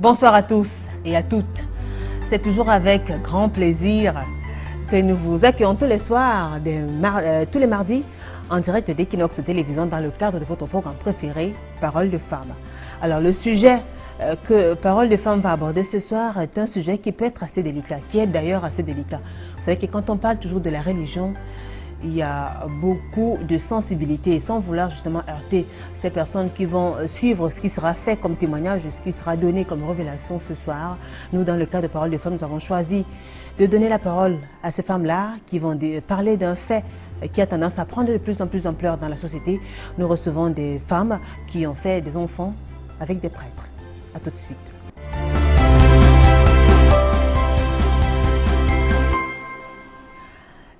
Bonsoir à tous et à toutes. C'est toujours avec grand plaisir que nous vous accueillons tous les soirs, tous les mardis, en direct d'Equinox Télévision dans le cadre de votre programme préféré, Parole de Femmes. Alors le sujet que Parole de Femmes va aborder ce soir est un sujet qui peut être assez délicat, qui est d'ailleurs assez délicat. Vous savez que quand on parle toujours de la religion, il y a beaucoup de sensibilité et sans vouloir justement heurter ces personnes qui vont suivre ce qui sera fait comme témoignage, ce qui sera donné comme révélation ce soir. Nous, dans le cadre de Parole de Femmes, nous avons choisi de donner la parole à ces femmes-là qui vont parler d'un fait qui a tendance à prendre de plus en plus d'ampleur dans la société. Nous recevons des femmes qui ont fait des enfants avec des prêtres. A tout de suite.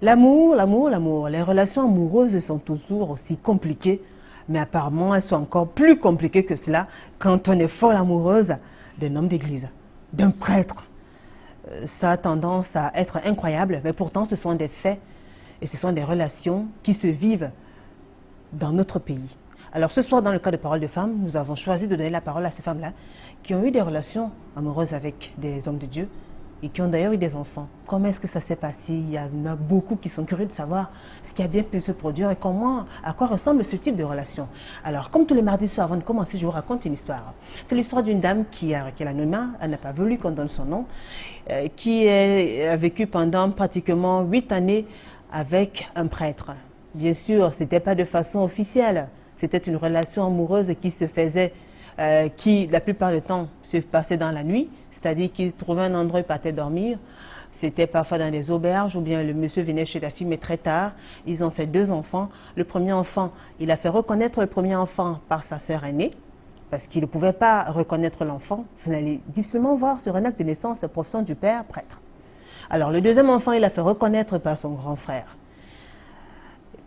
L'amour, l'amour, l'amour. Les relations amoureuses sont toujours aussi compliquées, mais apparemment elles sont encore plus compliquées que cela quand on est folle amoureuse d'un homme d'église, d'un prêtre. Ça a tendance à être incroyable, mais pourtant ce sont des faits et ce sont des relations qui se vivent dans notre pays. Alors ce soir, dans le cas de Parole de Femmes, nous avons choisi de donner la parole à ces femmes-là qui ont eu des relations amoureuses avec des hommes de Dieu et qui ont d'ailleurs eu des enfants. Comment est-ce que ça s'est passé? Il y en a beaucoup qui sont curieux de savoir ce qui a bien pu se produire et à quoi ressemble ce type de relation. Alors, comme tous les mardis soirs, avant de commencer, je vous raconte une histoire. C'est l'histoire d'une dame qui est l'anonymat, elle n'a pas voulu qu'on donne son nom, qui a vécu pendant pratiquement 8 années avec un prêtre. Bien sûr, ce n'était pas de façon officielle, c'était une relation amoureuse qui se faisait, qui la plupart du temps se passait dans la nuit, c'est-à-dire qu'il trouvait un endroit où il partait dormir. C'était parfois dans des auberges ou bien le monsieur venait chez la fille, mais très tard. Ils ont fait 2 enfants. Le premier enfant, il a fait reconnaître le premier enfant par sa sœur aînée, parce qu'il ne pouvait pas reconnaître l'enfant. Vous allez difficilement voir sur un acte de naissance la profession du père prêtre. Alors le deuxième enfant, il a fait reconnaître par son grand frère,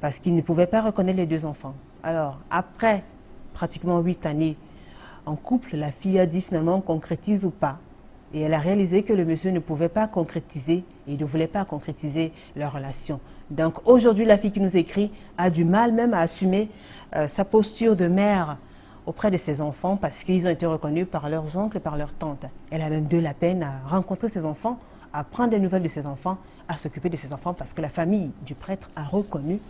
parce qu'il ne pouvait pas reconnaître les 2 enfants. Alors après pratiquement 8 années en couple, la fille a dit finalement concrétise ou pas. Et elle a réalisé que le monsieur ne pouvait pas concrétiser et ne voulait pas concrétiser leur relation. Donc aujourd'hui, la fille qui nous écrit a du mal même à assumer sa posture de mère auprès de ses enfants parce qu'ils ont été reconnus par leurs oncles et par leurs tantes. Elle a même de la peine à rencontrer ses enfants, à prendre des nouvelles de ses enfants, à s'occuper de ses enfants parce que la famille du prêtre a reconnu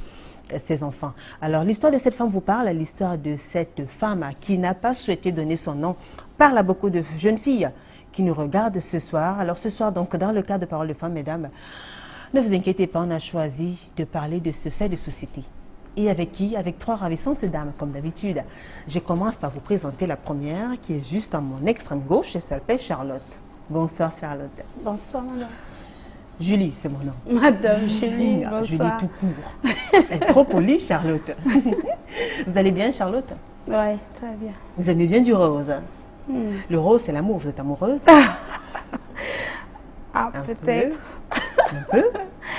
ses enfants. Alors l'histoire de cette femme vous parle, l'histoire de cette femme qui n'a pas souhaité donner son nom, parle à beaucoup de jeunes filles qui nous regardent ce soir. Alors ce soir, donc, dans le cadre de Parole de Femmes, mesdames, ne vous inquiétez pas, on a choisi de parler de ce fait de société. Et avec qui? Avec 3 ravissantes dames, comme d'habitude. Je commence par vous présenter la première, qui est juste à mon extrême gauche, elle s'appelle Charlotte. Bonsoir Charlotte. Bonsoir madame. Julie, c'est mon nom. Madame Julie, bonsoir. Julie tout court. Elle est trop polie, Charlotte. Vous allez bien, Charlotte? Oui, très bien. Vous aimez bien du rose? Le rose, c'est l'amour. Vous êtes amoureuse? Ah, peut-être. Un peu?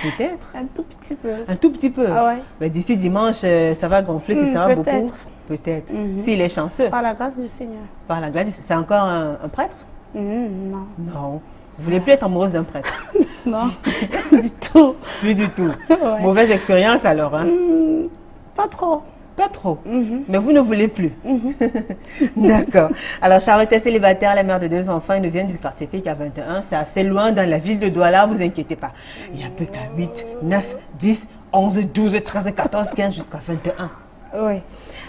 Peut-être? Un tout petit peu. Un tout petit peu? Ah ouais. Ben, d'ici dimanche, ça va gonfler, ça sera beaucoup? Peut-être. S'il est chanceux? Par la grâce du Seigneur. Par la grâce du Seigneur. C'est encore un prêtre? Non. Non. Vous voulez plus être amoureuse d'un prêtre? Non, du tout. Plus du tout. Ouais. Mauvaise expérience alors, hein? Pas trop. Pas trop. Mais vous ne voulez plus. D'accord. Alors, Charlotte est célibataire, la mère de 2 enfants. Elle nous vient du quartier Pic à 21. C'est assez loin dans la ville de Douala, vous inquiétez pas. Il n'y a plus qu'à 8, 9, 10, 11, 12, 13, 14, 15 jusqu'à 21. Oui.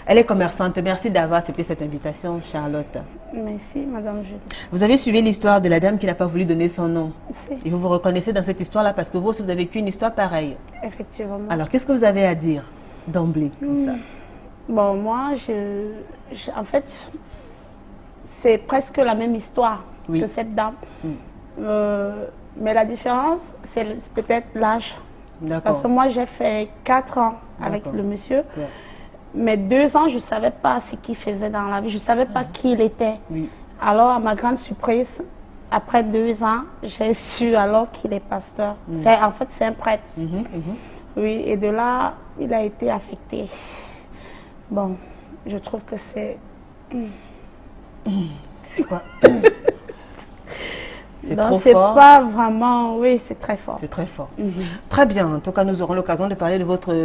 Elle est commerçante. Merci d'avoir accepté cette invitation, Charlotte. Merci, madame Julie. Vous avez suivi l'histoire de la dame qui n'a pas voulu donner son nom. Si. Et vous vous reconnaissez dans cette histoire-là parce que vous aussi, vous avez vécu une histoire pareille. Effectivement. Alors, qu'est-ce que vous avez à dire d'emblée comme ça? Bon, moi, en fait, c'est presque la même histoire que cette dame. Mais la différence, c'est peut-être l'âge. Parce que moi, j'ai fait 4 ans avec le monsieur. Ouais. Mais 2 ans, je ne savais pas ce qu'il faisait dans la vie. Je ne savais pas qui il était. Oui. Alors, à ma grande surprise, après 2 ans, j'ai su alors qu'il est pasteur. En fait, c'est un prêtre. Oui, et de là, il a été affecté. Bon, je trouve que c'est... C'est quoi? C'est donc, trop c'est fort. Pas vraiment... Oui, c'est très fort. C'est très fort. Très bien. En tout cas, nous aurons l'occasion de parler de votre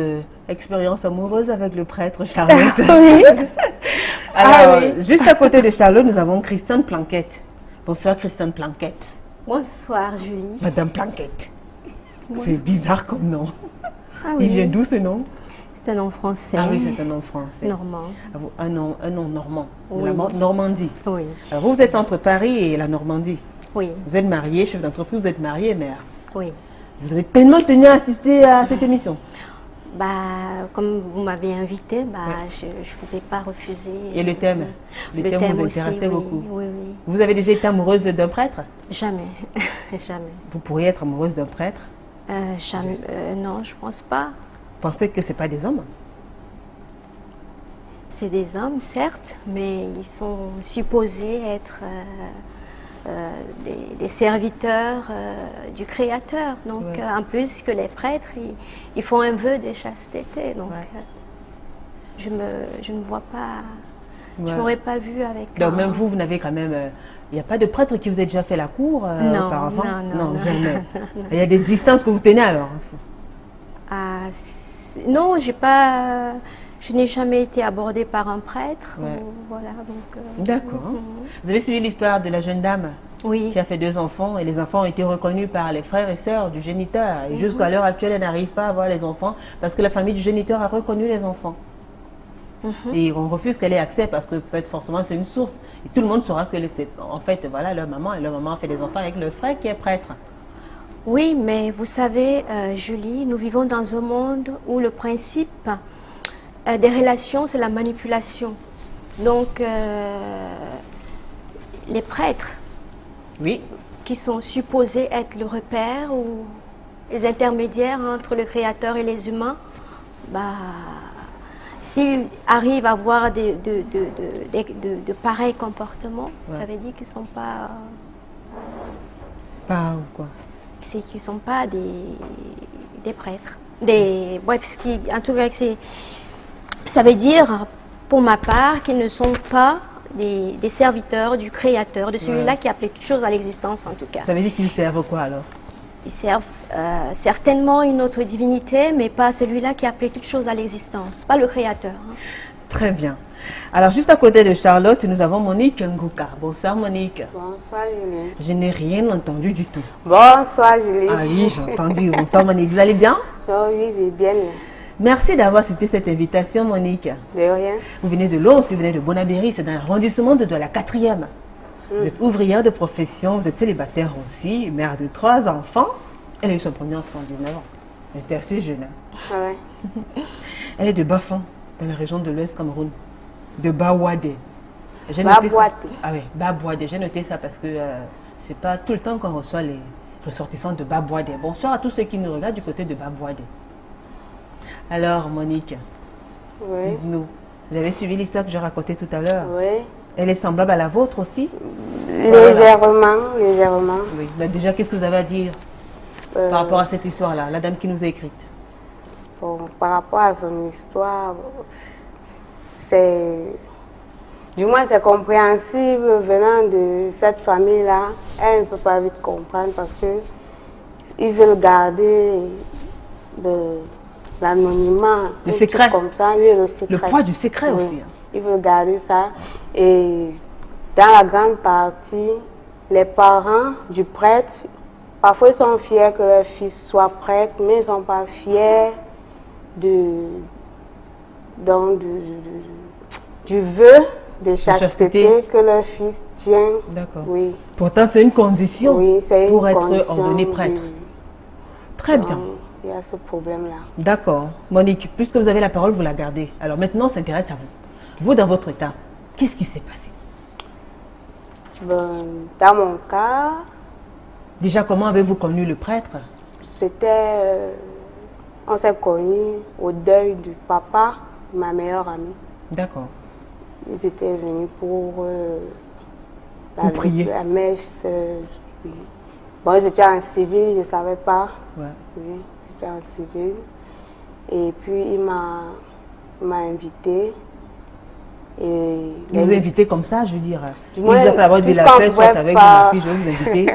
expérience amoureuse avec le prêtre Charlotte. Oui. Alors, juste à côté de Charlotte, nous avons Christiane Planquette. Bonsoir Christiane Planquette. Bonsoir Julie. Madame Planquette. C'est bizarre comme nom. Ah oui. Il vient d'où ce nom? C'est un nom français. Ah oui, c'est un nom français. Normand. Un nom normand. Oui. De la Normandie. Oui. Alors vous êtes entre Paris et la Normandie. Oui. Vous êtes marié, chef d'entreprise, vous êtes marié et mère. Oui. Vous avez tellement tenu à assister à cette émission. Bah, comme vous m'avez invité, bah, je ne pouvais pas refuser. Et le thème? Le thème vous intéressait aussi, beaucoup. Oui, oui. Vous avez déjà été amoureuse d'un prêtre? Jamais. Jamais. Vous pourriez être amoureuse d'un prêtre? Jamais. Non, je ne pense pas. Vous pensez que ce n'est pas des hommes? C'est des hommes, certes, mais ils sont supposés être des serviteurs du Créateur. Donc, Ouais. en plus que les prêtres, ils font un vœu de chasteté. Donc, Ouais. je ne vois pas, je Ouais. ne m'aurais pas vue avec Donc même vous n'avez quand même... il n'y a pas de prêtre qui vous a déjà fait la cour Non, auparavant? non. Jamais. Il y a des distances que vous tenez alors? Non, je n'ai jamais été abordée par un prêtre. Ouais. Voilà, donc, D'accord. Vous avez suivi l'histoire de la jeune dame oui. qui a fait 2 enfants et les enfants ont été reconnus par les frères et sœurs du géniteur. Et jusqu'à l'heure actuelle, elle n'arrive pas à avoir les enfants parce que la famille du géniteur a reconnu les enfants. Et on refuse qu'elle ait accès parce que peut-être forcément c'est une source. Et tout le monde saura que en fait, voilà, leur maman a fait des enfants avec le frère qui est prêtre. Oui, mais vous savez, Julie, nous vivons dans un monde où le principe des relations, c'est la manipulation. Donc, les prêtres, Oui. qui sont supposés être le repère ou les intermédiaires entre le Créateur et les humains, bah, s'ils arrivent à avoir de pareils comportements, Ouais. ça veut dire qu'ils ne sont pas... Pas ou quoi? C'est qu'ils ne sont pas des prêtres. Bref, en tout cas, ça veut dire, pour ma part, qu'ils ne sont pas des serviteurs du Créateur, de celui-là Ouais. qui a appelé toutes choses à l'existence, en tout cas. Ça veut dire qu'ils servent quoi alors? Ils servent certainement une autre divinité, mais pas celui-là qui a appelé toutes choses à l'existence, pas le Créateur. Hein. Très bien. Alors, juste à côté de Charlotte, nous avons Monique Ngouka. Bonsoir Monique. Bonsoir Julie. Je n'ai rien entendu du tout. Bonsoir Julie. Ah oui, j'ai entendu. Bonsoir Monique. Vous allez bien? Oh oui, oui, bien. Merci d'avoir accepté cette invitation Monique. De rien. Vous venez de Lons, vous venez de Bonabéry, c'est dans l'arrondissement de la 4e. Vous êtes ouvrière de profession, vous êtes célibataire aussi, mère de 3 enfants. Elle a eu son premier enfant à 19 ans. Elle était assez jeune. Hein. Ah ouais. Elle est de Bafang, dans la région de l'Ouest Cameroun. De Bawade. J'ai noté ça. Babouade. Ah oui, Babouade. J'ai noté ça parce que c'est pas tout le temps qu'on reçoit les ressortissants de Babouade. Bonsoir à tous ceux qui nous regardent du côté de Babouade. Alors, Monique, Oui. dites-nous, vous avez suivi l'histoire que j'ai racontée tout à l'heure? Oui. Elle est semblable à la vôtre aussi? Légèrement, légèrement. Oui. Ben déjà, qu'est-ce que vous avez à dire par rapport à cette histoire-là, la dame qui nous a écrite? Bon, par rapport à son histoire, c'est... Du moins, c'est compréhensible venant de cette famille-là. Elle ne peut pas vite comprendre parce que ils veulent garder l'anonymat. Le un secret. truc comme ça, oui, le secret. Le poids du secret Oui. aussi. Hein. Ils veulent garder ça. Et dans la grande partie, les parents du prêtre, parfois ils sont fiers que leur fils soit prêtre, mais ils ne sont pas fiers du vœu de chasteté chasteté. que leur fils tient. D'accord. Oui. Pourtant, c'est une condition Oui, c'est une pour être condition ordonné du- prêtre. Très bien. Donc, il y a ce problème-là. D'accord. Monique, puisque vous avez la parole, vous la gardez. Alors maintenant, on s'intéresse à vous. Vous, dans votre état, qu'est-ce qui s'est passé? Ben, dans mon cas, Déjà, comment avez-vous connu le prêtre? c'était... on s'est connus au deuil du papa de ma meilleure amie. D'accord. Ils étaient venus pour Pour prier. la messe. Oui. Bon, ils étaient en civil, je ne savais pas. Ouais. Oui, ils étaient en civil. Et puis, il m'a invité. Et Il vous a invité comme ça, je veux dire. Il vous moins, a pas avoir dit la puisqu'on fête, soit pouvait avec pas- ma fille, je vais vous inviter.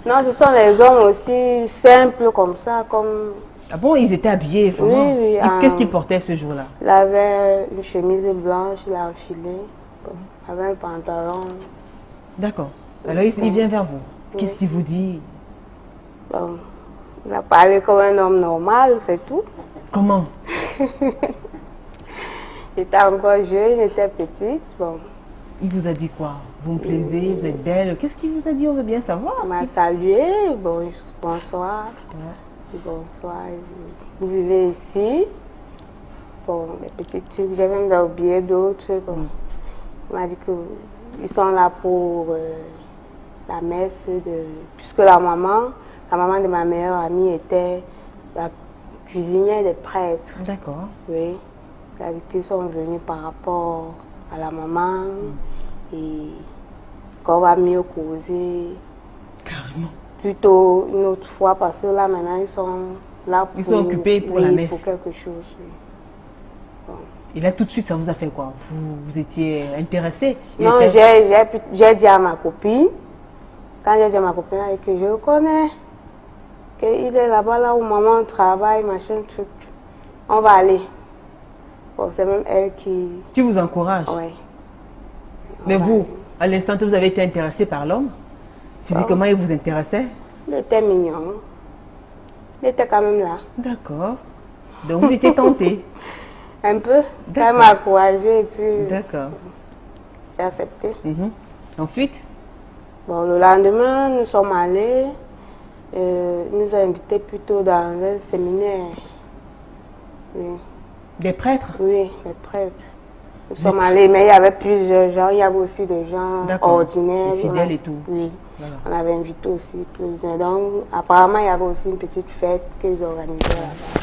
non, ce sont les hommes aussi simples comme ça, comme Ah bon, ils étaient habillés, vraiment. Oui, oui, Qu'est-ce qu'ils portaient ce jour-là? il avait une chemise blanche, il a enfilé, il avait un pantalon. D'accord. Alors, il vient vers vous. Qu'est-ce qu'il vous dit? Bon, il a parlé comme un homme normal, c'est tout. Comment? J'étais encore jeune, j'étais petite. Bon. Il vous a dit quoi? Vous me plaisez, vous êtes belle. Qu'est-ce qu'il vous a dit? On veut bien savoir. Il m'a salué. Bon, bonsoir. Ouais. Bonsoir. Vous vivez ici? Bon, les petits trucs, j'ai même oublié d'autres. Bon. Il m'a dit qu'ils sont là pour la messe, puisque la maman de ma meilleure amie était la cuisinière des prêtres. D'accord. Oui. Il a dit qu'ils sont venus par rapport à la maman et qu'on va mieux causer. Carrément. Plutôt une autre fois, parce que là maintenant ils sont là pour... Ils sont occupés pour la messe. Pour quelque chose, oui. Bon. Et là, tout de suite, ça vous a fait quoi? Vous étiez intéressé? Non, j'ai dit à ma copine, quand j'ai dit à ma copine que je le connais, qu'il est là-bas, là où maman travaille, machin, truc, on va aller. Bon, c'est même elle qui vous encourage? Oui. Mais vous, à l'instant où vous avez été intéressé par l'homme, physiquement, il vous intéressait? Il était mignon. Il était quand même là. D'accord. Donc, vous étiez tenté? Un peu. Ça m'a encouragé et puis... D'accord. J'ai accepté. Ensuite? Bon, le lendemain, nous sommes allés. Il nous a invités plutôt dans un séminaire. Oui. Des prêtres? Oui, des prêtres. Nous sommes allés, mais il y avait plusieurs gens. Il y avait aussi des gens ordinaires. Des fidèles et tout. Oui. Voilà. On avait invité aussi plusieurs. Donc, apparemment, il y avait aussi une petite fête qu'ils organisaient là-bas.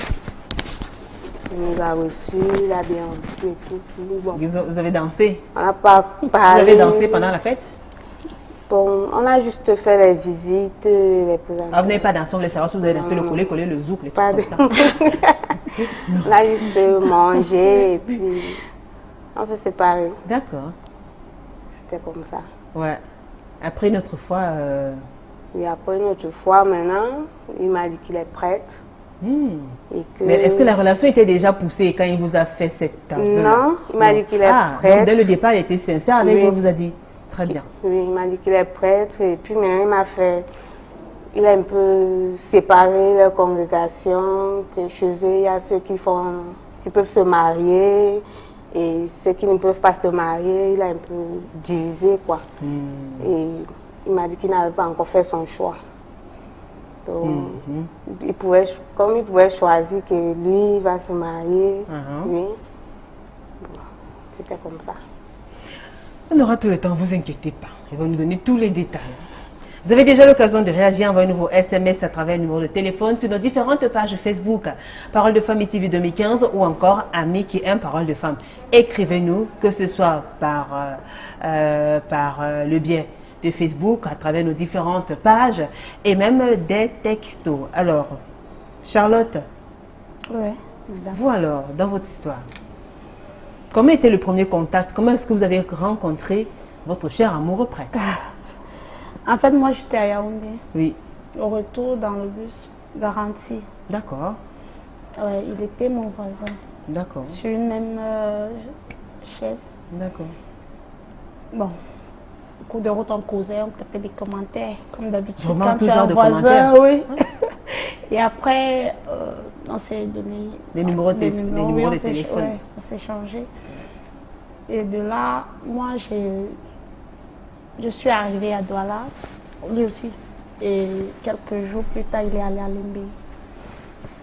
Il nous a reçus, il a bien reçu et tout. Bon. Vous avez dansé? On n'a pas parlé. Vous avez dansé pendant la fête? Bon, on a juste fait les visites, les présentations. Ah, vous n'avez pas dansé, on voulait savoir si vous avez dansé le coller, le zouk, les trucs comme ça. On a juste mangé et puis on s'est séparés. D'accord. C'était comme ça. Ouais. Après une autre fois... Et après une autre fois, maintenant, il m'a dit qu'il est prêtre. Et que... Mais est-ce que la relation était déjà poussée quand il vous a fait cette aveu-là? Non, il m'a dit qu'il est prêtre. Donc dès le départ, il était sincère avec vous, il vous a dit? Très bien. Oui, il m'a dit qu'il est prêtre et puis maintenant il m'a fait... Il a un peu séparé la congrégation, que chez eux, il y a ceux qui peuvent se marier et ceux qui ne peuvent pas se marier, il a un peu divisé, quoi. Et il m'a dit qu'il n'avait pas encore fait son choix. Donc, comme il pouvait choisir que lui va se marier, oui, bon, c'était comme ça. On aura tout le temps, ne vous inquiétez pas. Il va nous donner tous les détails. Vous avez déjà l'occasion de réagir, envoyer un nouveau SMS à travers le numéro de téléphone sur nos différentes pages Facebook, Parole de Femme et TV 2015 ou encore Ami qui aime Parole de Femme. Écrivez-nous, que ce soit par le biais de Facebook, à travers nos différentes pages et même des textos. Alors, Charlotte, vous alors, dans votre histoire, comment était le premier contact? Comment est-ce que vous avez rencontré votre cher amoureux prêtre? En fait, moi, j'étais à Yaoundé. Oui. Au retour, dans le bus, garanti. D'accord. Ouais, il était mon voisin. D'accord. Sur une même chaise. D'accord. Bon, au cours de route, on causait, on tapait des commentaires, comme d'habitude. Vraiment, quand tout tu as genre un de voisin, commentaires. oui. Et après, on s'est donné des numéros de téléphone. Ouais, on s'est changé. Et de là, moi, je suis arrivée à Douala, lui aussi. Et quelques jours plus tard, il est allé à Limbe.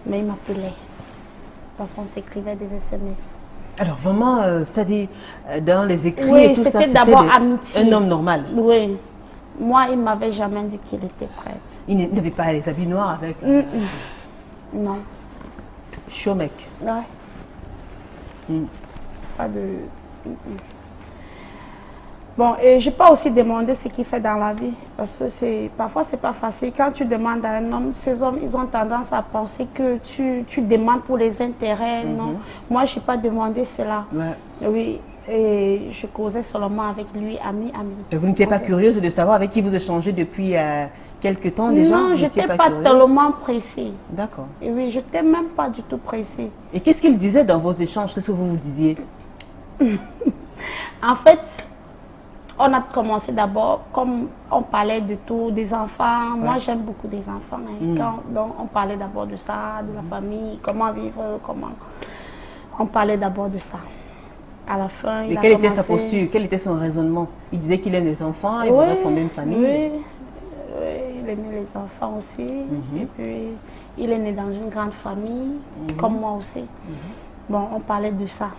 Mais il m'appelait. Parfois, on s'écrivait des SMS. Alors vraiment, c'est-à-dire dans les écrits oui, et tout ça, c'était d'abord amitié. Un homme normal. Oui. Moi, il ne m'avait jamais dit qu'il était prêtre. Il n'avait pas les habits noirs avec... Non. Chaud mec. Ouais. Pas de... Bon, et je peux aussi demander ce qu'il fait dans la vie. Parce que parfois, c'est pas facile. Quand tu demandes à un homme, ces hommes, ils ont tendance à penser que tu demandes pour les intérêts. Non. Moi, je n'ai pas demandé cela. Ouais. Oui. Et je causais seulement avec lui, ami. Et vous n'étiez pas curieuse de savoir avec qui vous échangez depuis quelques temps déjà? Non, je n'étais pas tellement pressée. D'accord. Et oui, je n'étais même pas du tout pressée. Et qu'est-ce qu'il disait dans vos échanges? Qu'est-ce que vous vous disiez? En fait, on a commencé d'abord, comme on parlait de tout, des enfants. Moi, j'aime beaucoup des enfants. Donc, on parlait d'abord de ça, de la famille, comment vivre, comment... On parlait d'abord de ça. À la fin, et quelle était sa posture? Quel était son raisonnement? Il disait qu'il aime les enfants, il voudrait fonder une famille. Oui, il aimait les enfants aussi. Et puis, il est né dans une grande famille, comme moi aussi. Bon, on parlait de ça.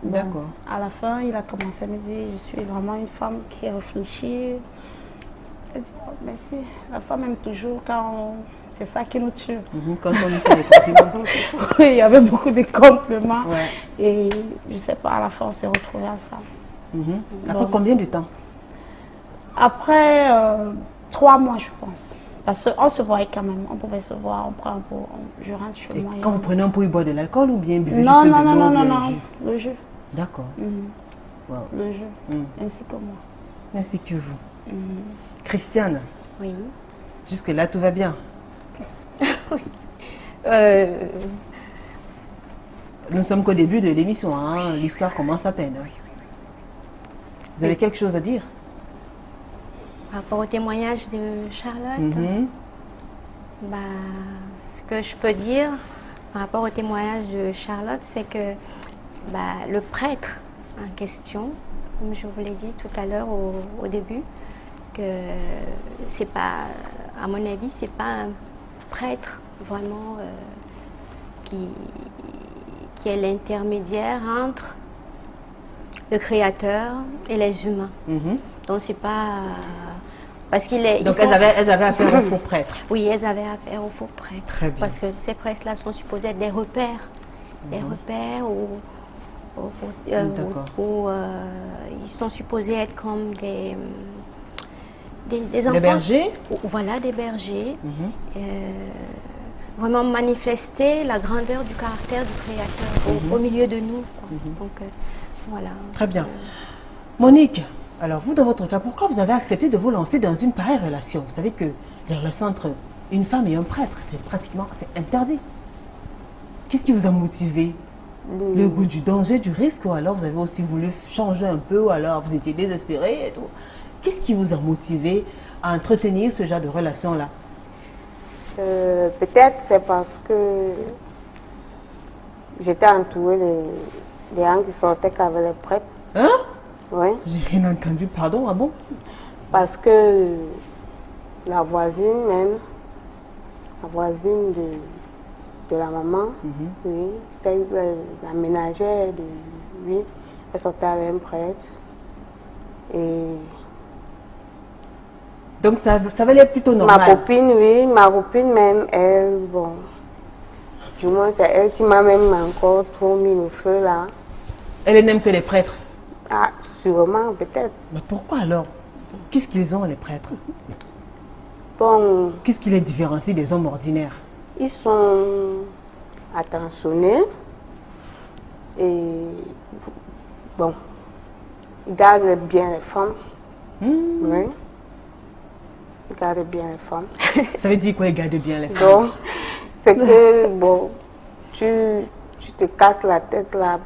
D'accord. À la fin, il a commencé à me dire, je suis vraiment une femme qui réfléchit. Elle dit, oh, merci. La femme aime toujours quand c'est ça qui nous tue. Quand on lui fait des compliments. Oui, il y avait beaucoup de compliments. Et je ne sais pas, à la fin, on s'est retrouvés à ça. Après combien de temps? Après 3 mois, je pense. Parce qu'on se voyait quand même. On pouvait se voir, on prend un pot, je rentre chez moi. Quand vous prenez un pot, il boit de l'alcool ou bien buvez juste non, de non, l'eau non, ou bien non, le jus? le jus. D'accord. Le jeu, ainsi que moi. Ainsi que vous. Christiane. Oui. Jusque-là, tout va bien? Oui. Nous ne sommes qu'au début de l'émission, l'histoire commence à peine. Vous avez quelque chose à dire? Par rapport au témoignage de Charlotte, ce que je peux dire par rapport au témoignage de Charlotte, c'est que le prêtre en question, comme je vous l'ai dit tout à l'heure au début, que c'est pas, à mon avis, c'est pas un prêtre vraiment qui est l'intermédiaire entre le Créateur et les humains. Donc c'est pas parce qu'il est. Donc elles avaient affaire au faux prêtre. Oui, elles avaient affaire au faux prêtre. Très bien. Parce que ces prêtres-là sont supposés être des repères, où ils sont supposés être comme des enfants. Des bergers. Voilà, des bergers. Vraiment manifester la grandeur du caractère du Créateur au milieu de nous. Donc voilà. Très bien. Monique, alors vous dans votre cas, pourquoi vous avez accepté de vous lancer dans une pareille relation? Vous savez que les relations entre une femme et un prêtre, c'est interdit. Qu'est-ce qui vous a motivé? Le goût du danger, du risque, ou alors vous avez aussi voulu changer un peu, ou alors vous étiez désespéré et tout? Qu'est-ce qui vous a motivé à entretenir ce genre de relation-là? Peut-être c'est parce que j'étais entourée des gens qui sortaient qu'avec les prêtres. Hein? Oui. J'ai rien entendu, pardon, ah bon? Parce que la voisine même, la voisine de la maman, oui, c'était la ménagère de lui, elle sortait avec un prêtre. Et donc ça valait plutôt normal. Ma copine même, elle, bon, du moins c'est elle qui m'a même encore trop mis le feu là. Elle n'aime que les prêtres? Ah, sûrement, peut-être. Mais pourquoi alors? Qu'est-ce qu'ils ont les prêtres? Bon. Qu'est-ce qui les différencie des hommes ordinaires? Ils sont attentionnés et bon, ils gardent bien les femmes. Oui. Ils gardent bien les femmes. Ça veut dire quoi, ils gardent bien les femmes? Donc, c'est que, bon, tu te casses la tête là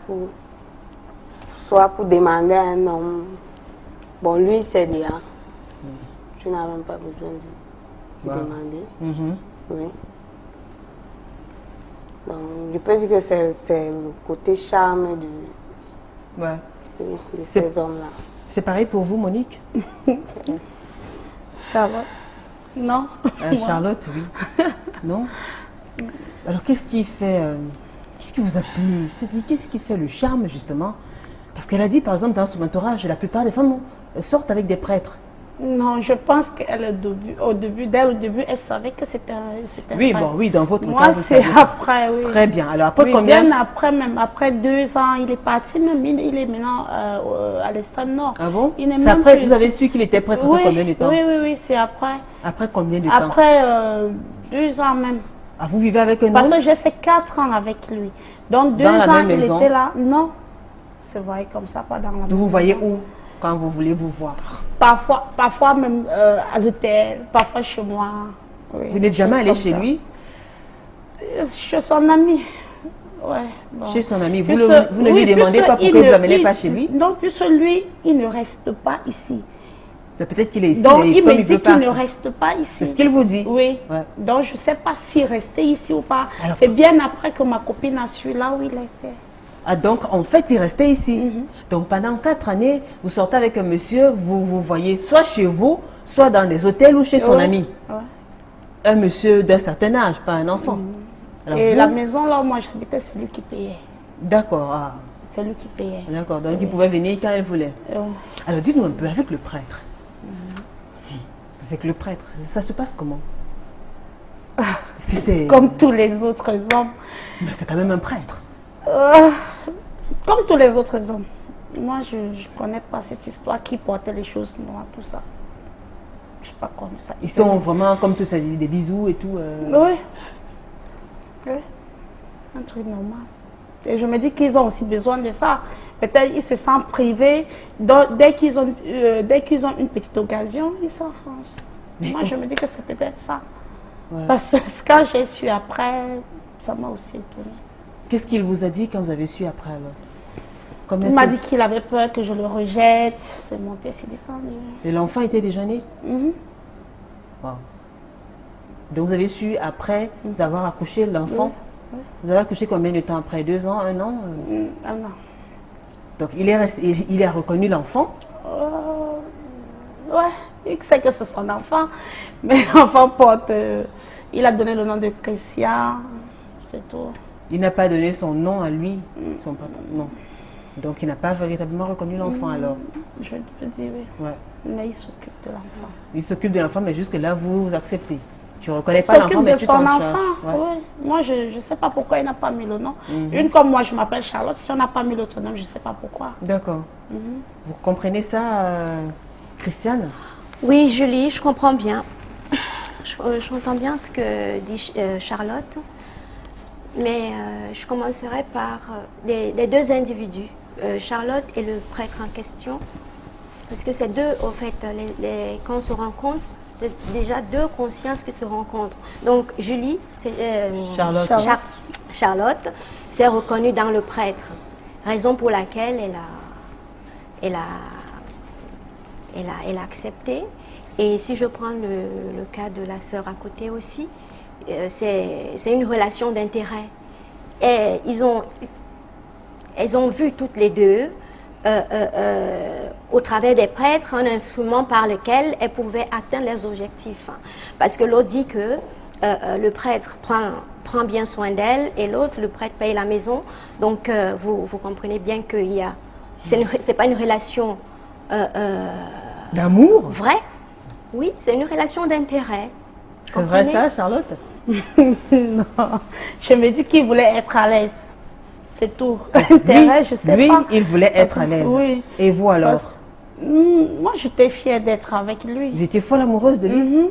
soit pour demander à un homme. Bon, lui, c'est déjà. Tu n'as même pas besoin de demander. Oui. Donc, je peux dire que c'est le côté charme de ces hommes-là. C'est pareil pour vous, Monique? Charlotte? Non. Charlotte, oui. Non? Alors, qu'est-ce qui fait... qu'est-ce qui vous a plu? Qu'est-ce qui fait le charme, justement? Parce qu'elle a dit, par exemple, dans son entourage, la plupart des femmes sortent avec des prêtres. Non, je pense qu'elle, dès le début, elle savait que c'était un oui, prêtre. Bon, oui, dans votre cas, moi, c'est après, oui. Très bien. Alors, après oui, combien? Bien après, même après 2 ans, il est parti, même il est maintenant à l'extrême nord. Ah bon? C'est après que vous avez su qu'il était prêtre après combien de temps? Oui, c'est après. Après combien de temps? Après 2 ans même. Ah, vous vivez avec un homme? Parce que j'ai fait 4 ans avec lui. Donc 2 ans, il était là. Non, c'est vrai comme ça, pas dans la maison. Vous voyez où quand vous voulez vous voir? Parfois même à l'hôtel, parfois chez moi. Oui, vous n'êtes jamais allé chez lui? Chez son ami. Ouais, bon. Chez son ami. Vous, Puisque- vous ne oui, lui demandez puisque pas pourquoi il vous ne- amenez il- pas chez lui? Non, puisque lui, il ne reste pas ici. Mais peut-être qu'il est ici, Donc, mais il comme me il veut dit qu'il pas. ne reste pas ici. C'est ce qu'il vous dit? Oui. Ouais. Donc, je ne sais pas s'il restait ici ou pas. Alors- C'est bien après que ma copine a su là où il était. Ah, donc, en fait, il restait ici. Donc, pendant 4 années, vous sortez avec un monsieur, vous vous voyez soit chez vous, soit dans des hôtels ou chez son Oui. ami. Ouais. Un monsieur d'un certain âge, pas un enfant. Alors, Et vous- la maison là où moi j'habitais, c'est lui qui payait. D'accord, ah, C'est lui qui payait. d'accord. Donc, il pouvait venir quand il voulait. Euh, Alors, dites-nous un peu, avec le prêtre. Avec le prêtre, ça se passe comment? Parce que c'est... Comme tous les autres hommes. Mais c'est quand même un prêtre. Comme tous les autres hommes. Moi, je ne connais pas cette histoire qui portait les choses noires, tout ça. Je ne sais pas comment ça. Ils sont vraiment comme tout ça, des bisous et tout. Oui. Oui. Un truc normal. Et je me dis qu'ils ont aussi besoin de ça. Peut-être ils se sentent privés. Donc, dès qu'ils ont une petite occasion, ils s'enfoncent. Moi, je me dis que c'est peut-être ça. Ouais. Parce que quand j'ai su après, ça m'a aussi étonnée. Qu'est-ce qu'il vous a dit quand vous avez su après alors? Comment Il est-ce m'a que- dit qu'il avait peur que je le rejette. C'est monté, c'est descendu. Et l'enfant était déjà né? Mhm. Wow. Donc vous avez su après avoir accouché l'enfant? Oui. Vous avez accouché combien de temps après? 2 ans, 1 an? Ah non. Donc il est resté, il a reconnu l'enfant? Ouais, il sait que c'est son enfant. Mais l'enfant porte. Il a donné le nom de Christian. C'est tout. Il n'a pas donné son nom à lui, son papa? Non. Donc il n'a pas véritablement reconnu l'enfant alors? Je peux dire oui. Ouais. Mais il s'occupe de l'enfant. Il s'occupe de l'enfant, mais jusque-là vous acceptez. Tu ne reconnais Il pas l'enfant, s'occupe mais de tu son t'en enfant. charges. Ouais. Oui. Moi, je ne sais pas pourquoi il n'a pas mis le nom. Une comme moi, je m'appelle Charlotte. Si on n'a pas mis l'autre nom, je ne sais pas pourquoi. D'accord. Vous comprenez ça, Christiane? Oui, Julie, je comprends bien. J'entends bien ce que dit Charlotte. Mais je commencerai par les deux individus, Charlotte et le prêtre en question. Parce que c'est deux, au fait, quand on se rencontre, c'est déjà deux consciences qui se rencontrent. Donc, Julie, Charlotte. Charlotte s'est reconnue dans le prêtre, raison pour laquelle elle a accepté. Et si je prends le cas de la sœur à côté aussi, c'est une relation d'intérêt. Et elles ont vu toutes les deux, au travers des prêtres, un instrument par lequel elles pouvaient atteindre leurs objectifs. Parce que l'autre dit que le prêtre prend bien soin d'elle et l'autre, le prêtre paye la maison. Donc, vous comprenez bien que c'est pas une relation D'amour? vraie. Oui, c'est une relation d'intérêt. C'est vrai ça, Charlotte? Non. Je me dis qu'il voulait être à l'aise. C'est tout. Intérêt, je sais lui, pas. il voulait être Parce- à l'aise. oui. Et vous alors? Parce- moi, j'étais fière d'être avec lui. Vous étiez folle amoureuse de lui? Mhm.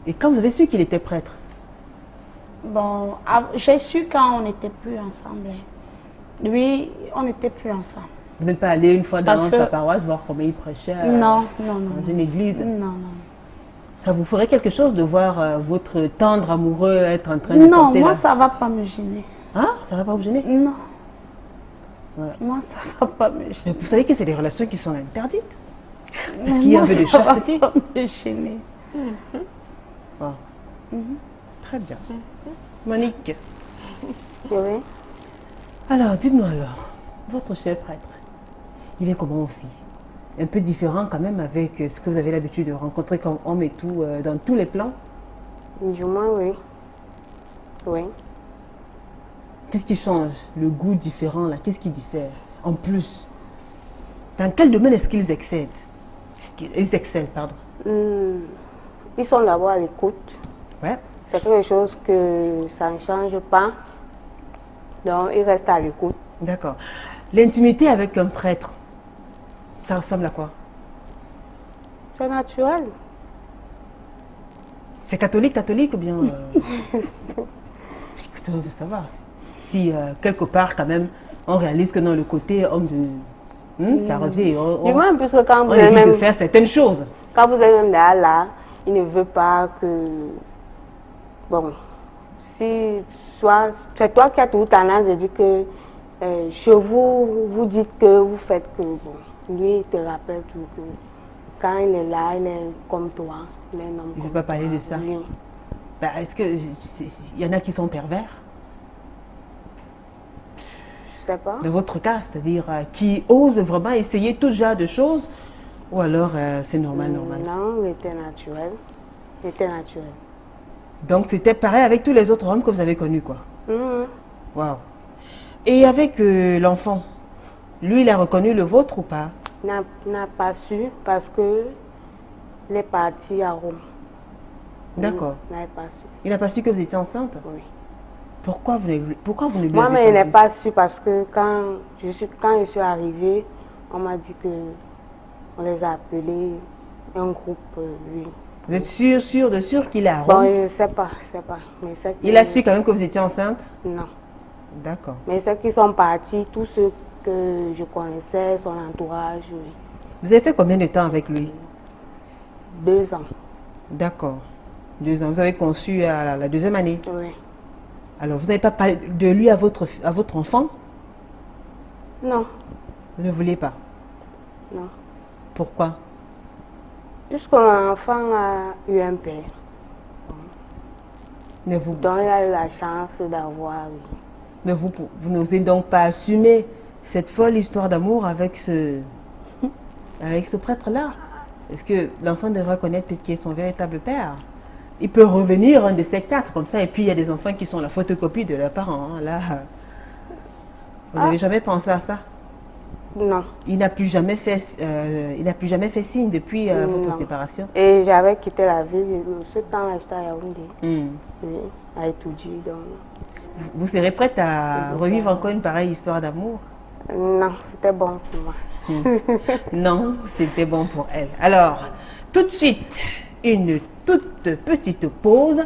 Et quand vous avez su qu'il était prêtre? Bon, j'ai su quand on n'était plus ensemble. Lui, on n'était plus ensemble. Vous n'êtes pas allé une fois dans Parce que- sa paroisse voir comment il prêchait Non, non, non. dans une église? Non, non. Ça vous ferait quelque chose de voir votre tendre amoureux être en train de Non, porter moi, la... ça ne va pas me gêner. Hein? Ça va pas vous gêner? Non. Ouais. Moi, ça ne va pas me gêner. Mais vous savez que c'est des relations qui sont interdites. Parce qu'il y a un Moi, peu de ça va chasteté. pas me gêner. Ah. Très bien. Monique, Oui. alors dites-moi alors, votre cher prêtre, il est comment aussi? Un peu différent quand même avec ce que vous avez l'habitude de rencontrer comme homme et tout, dans tous les plans? Du moins, oui. Oui. Qu'est-ce qui change? Le goût différent là, qu'est-ce qui diffère? En plus, dans quel domaine est-ce qu'ils excellent? Ils excellent, pardon. Ils sont d'abord à l'écoute. Ouais. C'est quelque chose que ça ne change pas. Donc, ils restent à l'écoute. D'accord. L'intimité avec un prêtre, ça ressemble à quoi? C'est naturel. C'est catholique ou bien... Écoutez, on veut savoir si quelque part quand même on réalise que dans le côté homme de... ça revient et Du on moins, puisque quand vous êtes évite de même, faire certaines choses. quand vous êtes même là, il ne veut pas que... Bon, si histoire, c'est toi qui as tout tendance de dire que chez vous, vous dites que vous faites que bon. Lui, il te rappelle tout que quand il est là, il est comme toi. Il est un homme. Je ne vais pas parler de ça. Oui. Bah, est-ce qu'il y en a qui sont pervers? Je sais pas. De votre cas, c'est-à-dire qui osent vraiment essayer tout genre de choses, ou alors c'est normal? Non, il était naturel. Il était naturel. Donc c'était pareil avec tous les autres hommes que vous avez connus, quoi. Waouh. Et avec l'enfant, lui, il a reconnu le vôtre ou pas? N'a pas su parce que il est parti à Rome. D'accord. Il n'avait pas su. Il n'a pas su que vous étiez enceinte? Oui. Pourquoi vous ne lui Moi, avez mais il pas n'est dit? pas su parce que quand je suis arrivée, on m'a dit que on les a appelés un groupe, oui. Vous êtes sûr qu'il est à Bon, Rome? je ne sais pas. Mais Il a su quand même que vous étiez enceinte? Non. D'accord. Mais ceux qui sont partis, tous ceux que je connaissais, son entourage, oui. Vous avez fait combien de temps avec lui? 2 ans. D'accord. 2 ans. Vous avez conçu à la deuxième année? Oui. Alors, vous n'avez pas parlé de lui à votre enfant? Non. Vous ne voulez pas? Non. Pourquoi? Puisque mon enfant a eu un père. Mais vous Donc il a eu la chance d'avoir. vous n'osez donc pas assumer cette folle histoire d'amour avec ce prêtre-là? Est-ce que l'enfant devrait connaître peut-être qui est son véritable père? Il peut revenir un de ces 4 comme ça, et puis il y a des enfants qui sont la photocopie de leurs parents. Hein. Là, vous n'avez jamais pensé à ça? Non. Il n'a plus jamais fait signe depuis votre Non. séparation. Et j'avais quitté la ville. Ce temps-là, j'étais à Yaoundé. Hmm. Oui, à étudier. Donc. Vous serez prête à revivre encore une pareille histoire d'amour? Non, c'était bon pour moi. Non, c'était bon pour elle. Alors, tout de suite, une toute petite pause.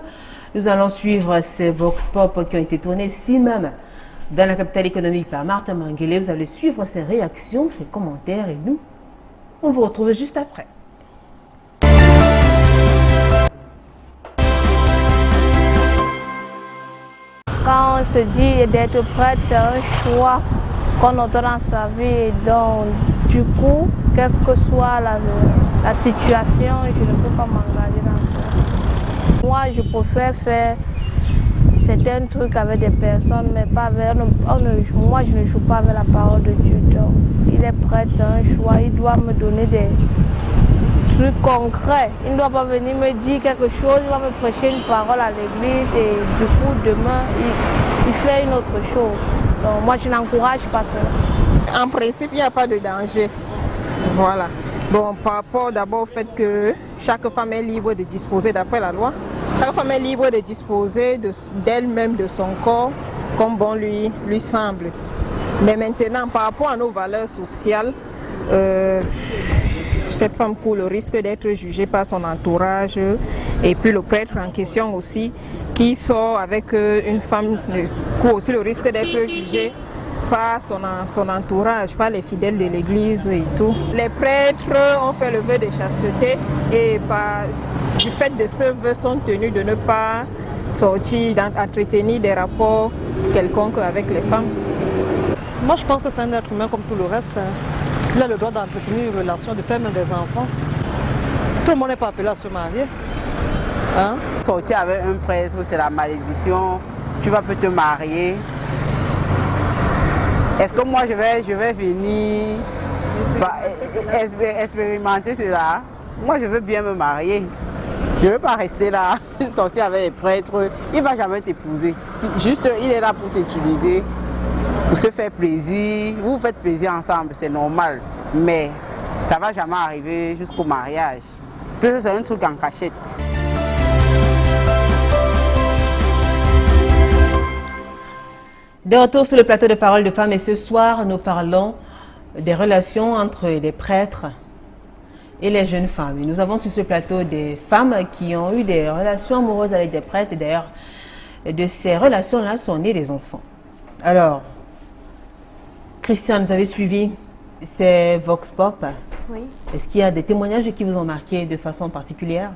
Nous allons suivre ces Vox Pop qui ont été tournés ici même dans la capitale économique par Martha Manguele. Vous allez suivre ses réactions, ses commentaires, et nous, on vous retrouve juste après. Quand on se dit d'être prêtre, c'est un choix qu'on entend dans sa vie. Donc, du coup, quelle que soit la situation, je ne peux pas m'engager dans ça. Moi, je préfère faire certains trucs avec des personnes, mais pas avec... moi, je ne joue pas avec la parole de Dieu. Donc, il est prêtre, c'est un choix. Il doit me donner des trucs concrets. Il ne doit pas venir me dire quelque chose, il va me prêcher une parole à l'église et du coup, demain, il fait une autre chose. Donc, moi, je n'encourage pas cela. En principe, il n'y a pas de danger. Voilà. Bon, par rapport d'abord au fait que chaque femme est libre de disposer, d'après la loi, chaque femme est libre de disposer d'elle-même, de son corps, comme bon lui semble. Mais maintenant, par rapport à nos valeurs sociales, cette femme court le risque d'être jugée par son entourage et puis le prêtre en question aussi, qui sort avec une femme, court aussi le risque d'être jugé par son entourage, par les fidèles de l'église et tout. Les prêtres ont fait le vœu de chasteté et du fait de ce vœu sont tenus de ne pas sortir, d'entretenir des rapports quelconques avec les femmes. Moi je pense que c'est un être humain comme tout le reste. Il a le droit d'entretenir une relation, de faire même des enfants. Tout le monde n'est pas appelé à se marier. Hein? Sortir avec un prêtre, c'est la malédiction. Tu vas peut-être te marier. Est-ce que moi je vais venir expérimenter cela? Moi je veux bien me marier. Je ne veux pas rester là, sortir avec les prêtres. Il ne va jamais t'épouser. Juste, il est là pour t'utiliser, pour se faire plaisir. Vous vous faites plaisir ensemble, c'est normal. Mais ça ne va jamais arriver jusqu'au mariage. Plus c'est un truc en cachette. De retour sur le plateau de Parole de Femmes, et ce soir, nous parlons des relations entre les prêtres et les jeunes femmes. Et nous avons sur ce plateau des femmes qui ont eu des relations amoureuses avec des prêtres, et d'ailleurs, de ces relations-là sont nés des enfants. Alors, Christiane, vous avez suivi ces Vox Pop. Oui. Est-ce qu'il y a des témoignages qui vous ont marqué de façon particulière?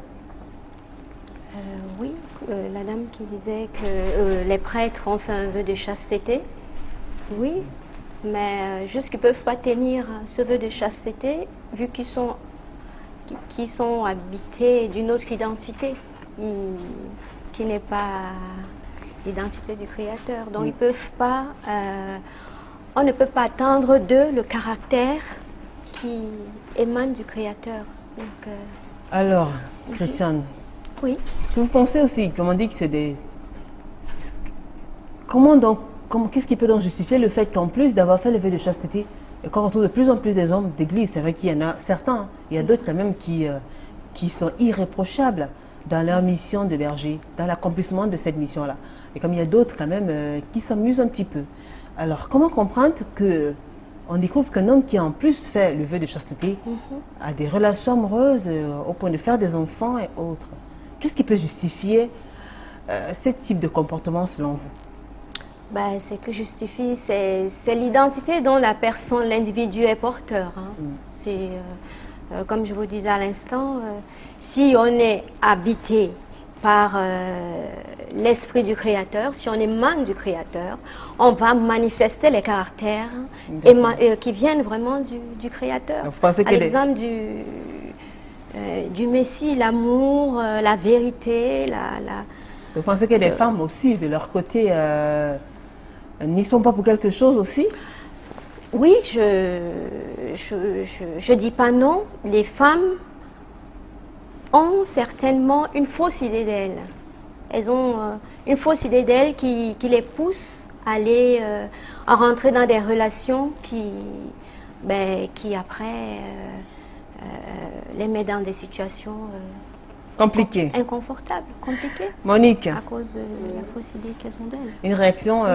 Oui, la dame qui disait que les prêtres ont fait un vœu de chasteté. Oui, mais juste qu'ils ne peuvent pas tenir ce vœu de chasteté vu qu'ils sont habités d'une autre identité qui n'est pas l'identité du Créateur. Donc ils peuvent pas, on ne peut pas attendre d'eux le caractère qui émane du Créateur. Donc, alors, Christiane, oui. est-ce que vous pensez aussi, comme on dit que c'est des... Qu'est-ce qui peut donc justifier le fait qu'en plus d'avoir fait le vœu de chasteté, et qu'on retrouve de plus en plus des hommes d'église, c'est vrai qu'il y en a certains, il y a d'autres quand même qui sont irréprochables dans leur mission de berger, dans l'accomplissement de cette mission-là. Et comme il y a d'autres quand même qui s'amusent un petit peu. Alors, comment comprendre que on découvre qu'un homme qui a en plus fait le vœu de chasteté a des relations amoureuses au point de faire des enfants et autres? Qu'est-ce qui peut justifier ce type de comportement selon vous? Ben, ce que justifie, c'est l'identité dont la personne, l'individu est porteur. Hein. C'est, comme je vous disais à l'instant, si on est habité par l'esprit du Créateur, si on émane du Créateur, on va manifester les caractères qui viennent vraiment du Créateur. À l'exemple du Messie, l'amour, la vérité, Vous pensez que les femmes aussi, de leur côté, n'y sont pas pour quelque chose aussi? Oui, je dis pas non. Les femmes ont certainement une fausse idée d'elles. Elles ont une fausse idée d'elles qui les pousse à rentrer dans des relations qui après les met dans des situations compliquées, inconfortables, compliquées. Monique, à cause de la fausse idée qu'elles ont d'elles. Une réaction,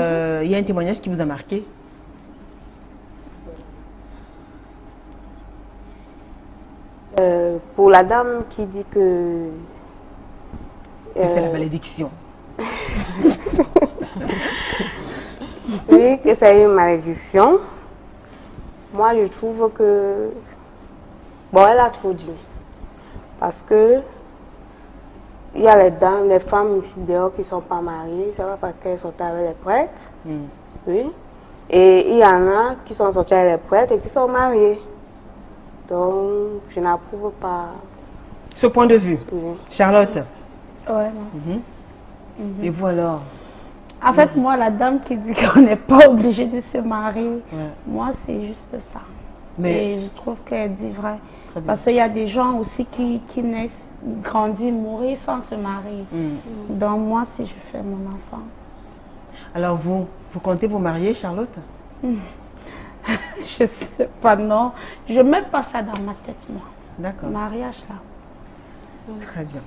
il y a un témoignage qui vous a marqué? Pour la dame qui dit que... c'est la malédiction. Oui, que c'est une malédiction. Moi, je trouve que... Bon, elle a trop dit. Parce que il y a les dames, les femmes ici dehors qui ne sont pas mariées. C'est pas parce qu'elles sont avec les prêtres. Oui. Et il y en a qui sont sortis avec les prêtres et qui sont mariés. Donc, je n'approuve pas ce point de vue. Oui. Charlotte? Ouais. Et vous alors? En fait, moi, la dame qui dit qu'on n'est pas obligé de se marier, moi, c'est juste ça. Et je trouve qu'elle dit vrai. Parce qu'il y a des gens aussi qui naissent, grandissent, mourent sans se marier. Donc, moi, si je fais mon enfant. Alors, vous comptez vous marier, Charlotte? Je sais pas, non. Je ne mets pas ça dans ma tête, moi. D'accord. Mariage, là. Très bien.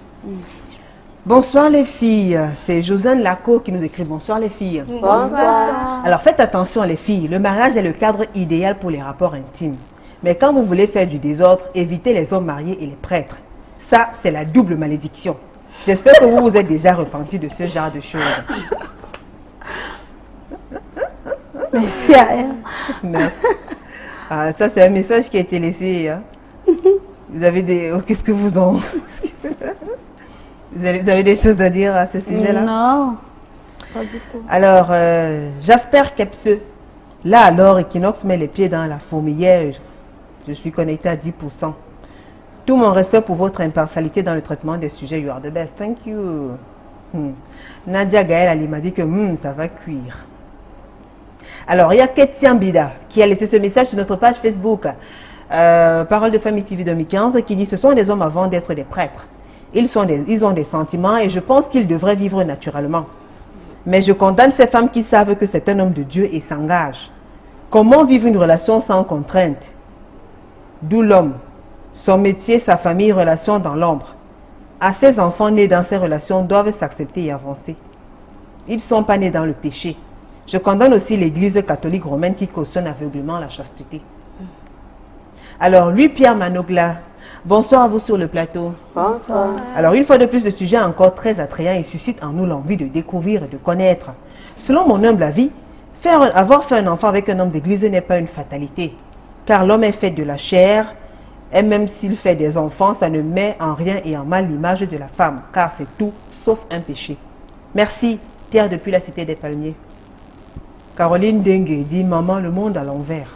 Bonsoir les filles. C'est Josiane Laco qui nous écrit bonsoir les filles. Bonsoir. Alors faites attention les filles. Le mariage est le cadre idéal pour les rapports intimes. Mais quand vous voulez faire du désordre, évitez les hommes mariés et les prêtres. Ça, c'est la double malédiction. J'espère que vous vous êtes déjà repenti de ce genre de choses. Merci à elle. Merci. Ah, ça, c'est un message qui a été laissé. Hein. Vous avez des... Oh, qu'est-ce que vous en... vous avez des choses à dire à ce sujet-là? Non, pas du tout. Alors, Jasper Kepseux. Là, alors, Equinox met les pieds dans la fourmilière. Je suis connecté à 10%. Tout mon respect pour votre impartialité dans le traitement des sujets. You are the best. Thank you. Nadia Gaël, elle m'a dit que ça va cuire. Alors, il y a Ketian Bida qui a laissé ce message sur notre page Facebook. Parole de Famille TV 2015 qui dit: ce sont des hommes avant d'être des prêtres. Ils ont des sentiments et je pense qu'ils devraient vivre naturellement. Mais je condamne ces femmes qui savent que c'est un homme de Dieu et s'engagent. Comment vivre une relation sans contrainte? D'où l'homme, son métier, sa famille, relation dans l'ombre. À ces enfants nés dans ces relations doivent s'accepter et avancer. Ils ne sont pas nés dans le péché. Je condamne aussi l'Église catholique romaine qui cautionne aveuglément la chasteté. Alors, lui, Pierre Manogla, bonsoir à vous sur le plateau. Bonsoir. Alors, une fois de plus, le sujet est encore très attrayant et suscite en nous l'envie de découvrir et de connaître. Selon mon humble avis, avoir fait un enfant avec un homme d'église n'est pas une fatalité, car l'homme est fait de la chair Et même s'il fait des enfants, ça ne met en rien et en mal l'image de la femme, car c'est tout sauf un péché. Merci, Pierre depuis la Cité des Palmiers. Caroline Dengue dit, maman, le monde à l'envers.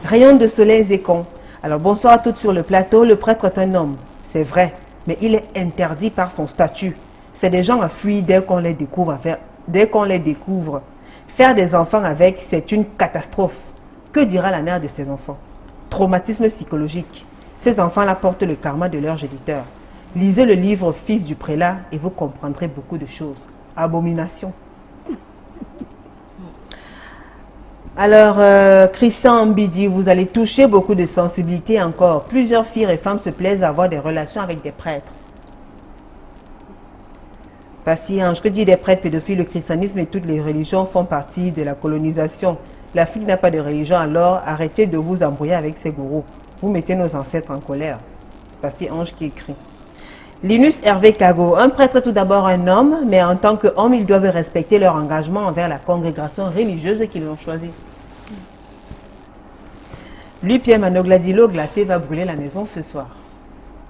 Rayon de soleil Zécon. Alors bonsoir à toutes sur le plateau, le prêtre est un homme, c'est vrai, mais il est interdit par son statut. C'est des gens à fuir dès qu'on les découvre. Faire des enfants avec, c'est une catastrophe. Que dira la mère de ces enfants? Traumatisme psychologique. Ces enfants-là portent le karma de leur géniteur. Lisez le livre Fils du prélat et vous comprendrez beaucoup de choses. Abomination. Alors, Christian Mbidi, vous allez toucher beaucoup de sensibilité encore. Plusieurs filles et femmes se plaisent à avoir des relations avec des prêtres. Patience, que dit des prêtres pédophiles? Le christianisme et toutes les religions font partie de la colonisation. La fille n'a pas de religion, alors arrêtez de vous embrouiller avec ces gourous. Vous mettez nos ancêtres en colère. Voici Ange qui écrit. Linus Hervé Cago, un prêtre est tout d'abord un homme, mais en tant qu'homme, ils doivent respecter leur engagement envers la congrégation religieuse qu'ils ont choisie. Lui, Pierre Manogladilo, glacé, va brûler la maison ce soir.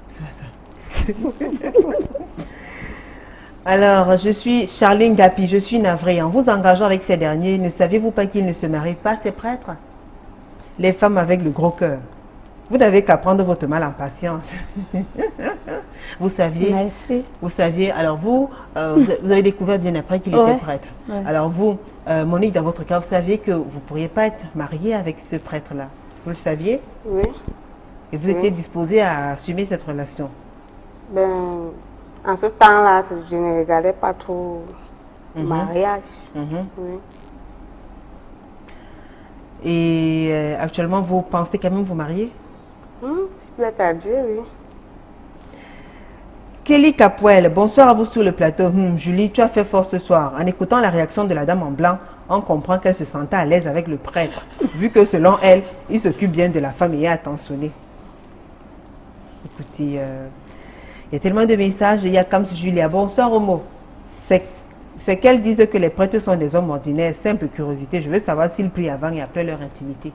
C'est ça. Alors, je suis Charline Gapi, je suis navrée. En vous engageant avec ces derniers, ne savez-vous pas qu'ils ne se marient pas, ces prêtres? Les femmes avec le gros cœur. Vous n'avez qu'à prendre votre mal en patience. Vous saviez? Merci. Vous saviez, alors vous avez découvert bien après qu'il était prêtre. Ouais. Alors vous, Monique, dans votre cas, vous saviez que vous ne pourriez pas être mariée avec ce prêtre-là. Vous le saviez? Oui. Et vous étiez disposée à assumer cette relation? Ben, en ce temps-là, je ne regardais pas trop le mariage. Oui. Et actuellement, vous pensez quand même vous marier? Si plaît à Dieu, oui. Kelly Capouel, bonsoir à vous sur le plateau. Julie, tu as fait fort ce soir. En écoutant la réaction de la dame en blanc, on comprend qu'elle se sentait à l'aise avec le prêtre, vu que selon elle, il s'occupe bien de la femme et est attentionné. Écoutez, il y a tellement de messages. Il y a comme Julia, bonsoir Homo. C'est qu'elles disent que les prêtres sont des hommes ordinaires. Simple curiosité, je veux savoir s'ils prient avant et après leur intimité.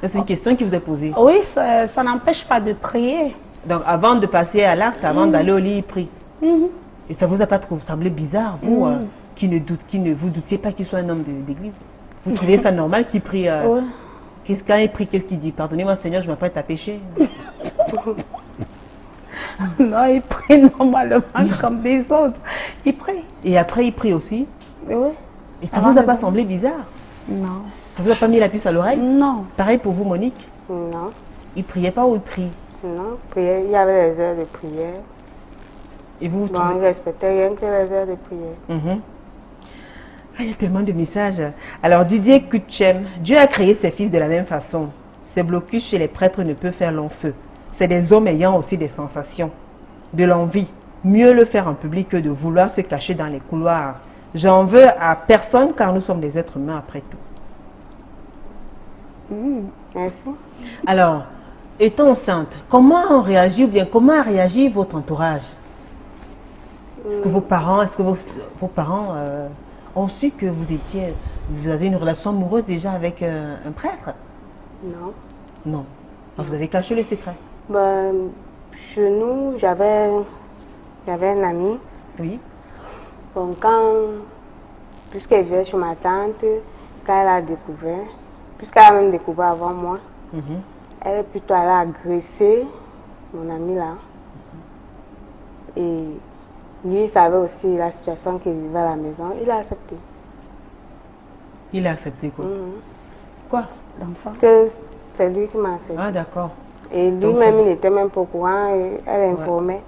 C'est une question qui vous est posée. Oui, ça n'empêche pas de prier. Donc avant de passer à l'acte, avant d'aller au lit, il prie. Et ça vous a pas semblé bizarre, vous, qui ne vous doutiez pas qu'il soit un homme d'église? Vous trouviez ça normal qu'il prie? Quand il prie, qu'est-ce qu'il dit? Pardonnez-moi Seigneur, je m'apprête à pécher. Non, il prie normalement comme des autres. Il prie. Et après, il prie aussi? Oui. Et ça vous a pas semblé bizarre? Non. Ça vous a pas mis la puce à l'oreille? Non. Pareil pour vous, Monique? Non. Il priait pas ou il prie? Non, prière, il y avait les heures de prière. Et vous Bon, on ne respectait rien que les heures de prière. Il y a tellement de messages. Alors Didier Kutchem, Dieu a créé ses fils de la même façon. Ces blocus chez les prêtres ne peuvent faire long feu. C'est des hommes ayant aussi des sensations, de l'envie. Mieux le faire en public que de vouloir se cacher dans les couloirs. J'en veux à personne car nous sommes des êtres humains après tout. Merci. Alors, étant enceinte, comment on réagit ou bien comment a réagi votre entourage? Est-ce que vos parents, ont su que vous avez une relation amoureuse déjà avec un prêtre? Non. Non. Vous avez caché le secret? Ben, chez nous, j'avais un ami. Oui. Donc, puisqu'elle vivait chez ma tante, quand elle a découvert, puisqu'elle a même découvert avant moi, elle est plutôt allée agresser mon ami là. Et lui, il savait aussi la situation qu'il vivait à la maison. Il a accepté. Il a accepté quoi? Quoi? L'enfant. Que c'est lui qui m'a accepté. Ah, d'accord. Et lui-même, il n'était même pas au courant et elle informait.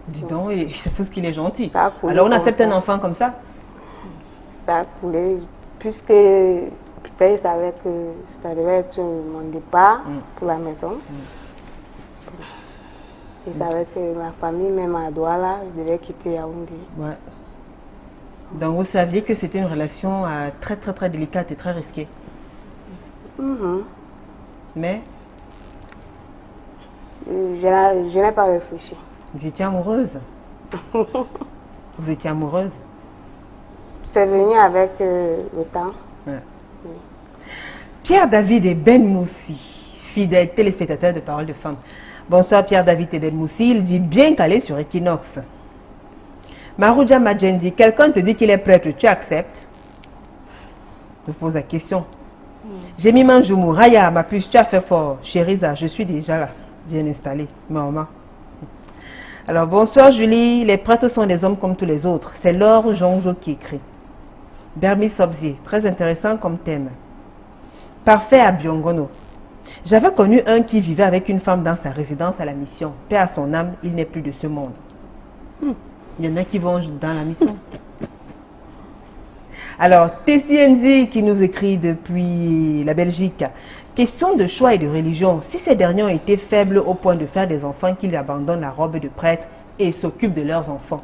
Dis donc, c'est fou ce qu'il est gentil. Ça a coulé Alors on comme accepte ça. un enfant comme ça? Ça a coulé, puisque peut-être il savait que ça devait être mon départ pour la maison. Il savait que ma famille, même à Douala, je devais quitter Yaoundé. Ouais. Donc vous saviez que c'était une relation très très très délicate et très risquée. Mais je n'ai pas réfléchi. vous étiez amoureuse? Vous étiez amoureuse? C'est venu avec le temps. Ouais. Pierre David et Ben Moussi, fidèle téléspectateur de Parole de Femme. Bonsoir Pierre David et Ben Moussi, il dit bien calé sur Equinox. Marouja Madjendi, quelqu'un te dit qu'il est prêtre, tu acceptes? Je pose la question. J'ai mis Manjoumou, Raya, ma puce, tu as fait fort. Chériza, je suis déjà là, bien installé. Maman. Alors bonsoir Julie, les prêtres sont des hommes comme tous les autres. C'est Laure Jonjo qui écrit. Bermi Sobzi, très intéressant comme thème. Parfait à Biongono. J'avais connu un qui vivait avec une femme dans sa résidence à la mission. Paix à son âme, il n'est plus de ce monde. Il y en a qui vont dans la mission. Alors, Tessienzi qui nous écrit depuis la Belgique. Question de choix et de religion. Si ces derniers ont été faibles au point de faire des enfants qu'ils abandonnent la robe de prêtre et s'occupent de leurs enfants.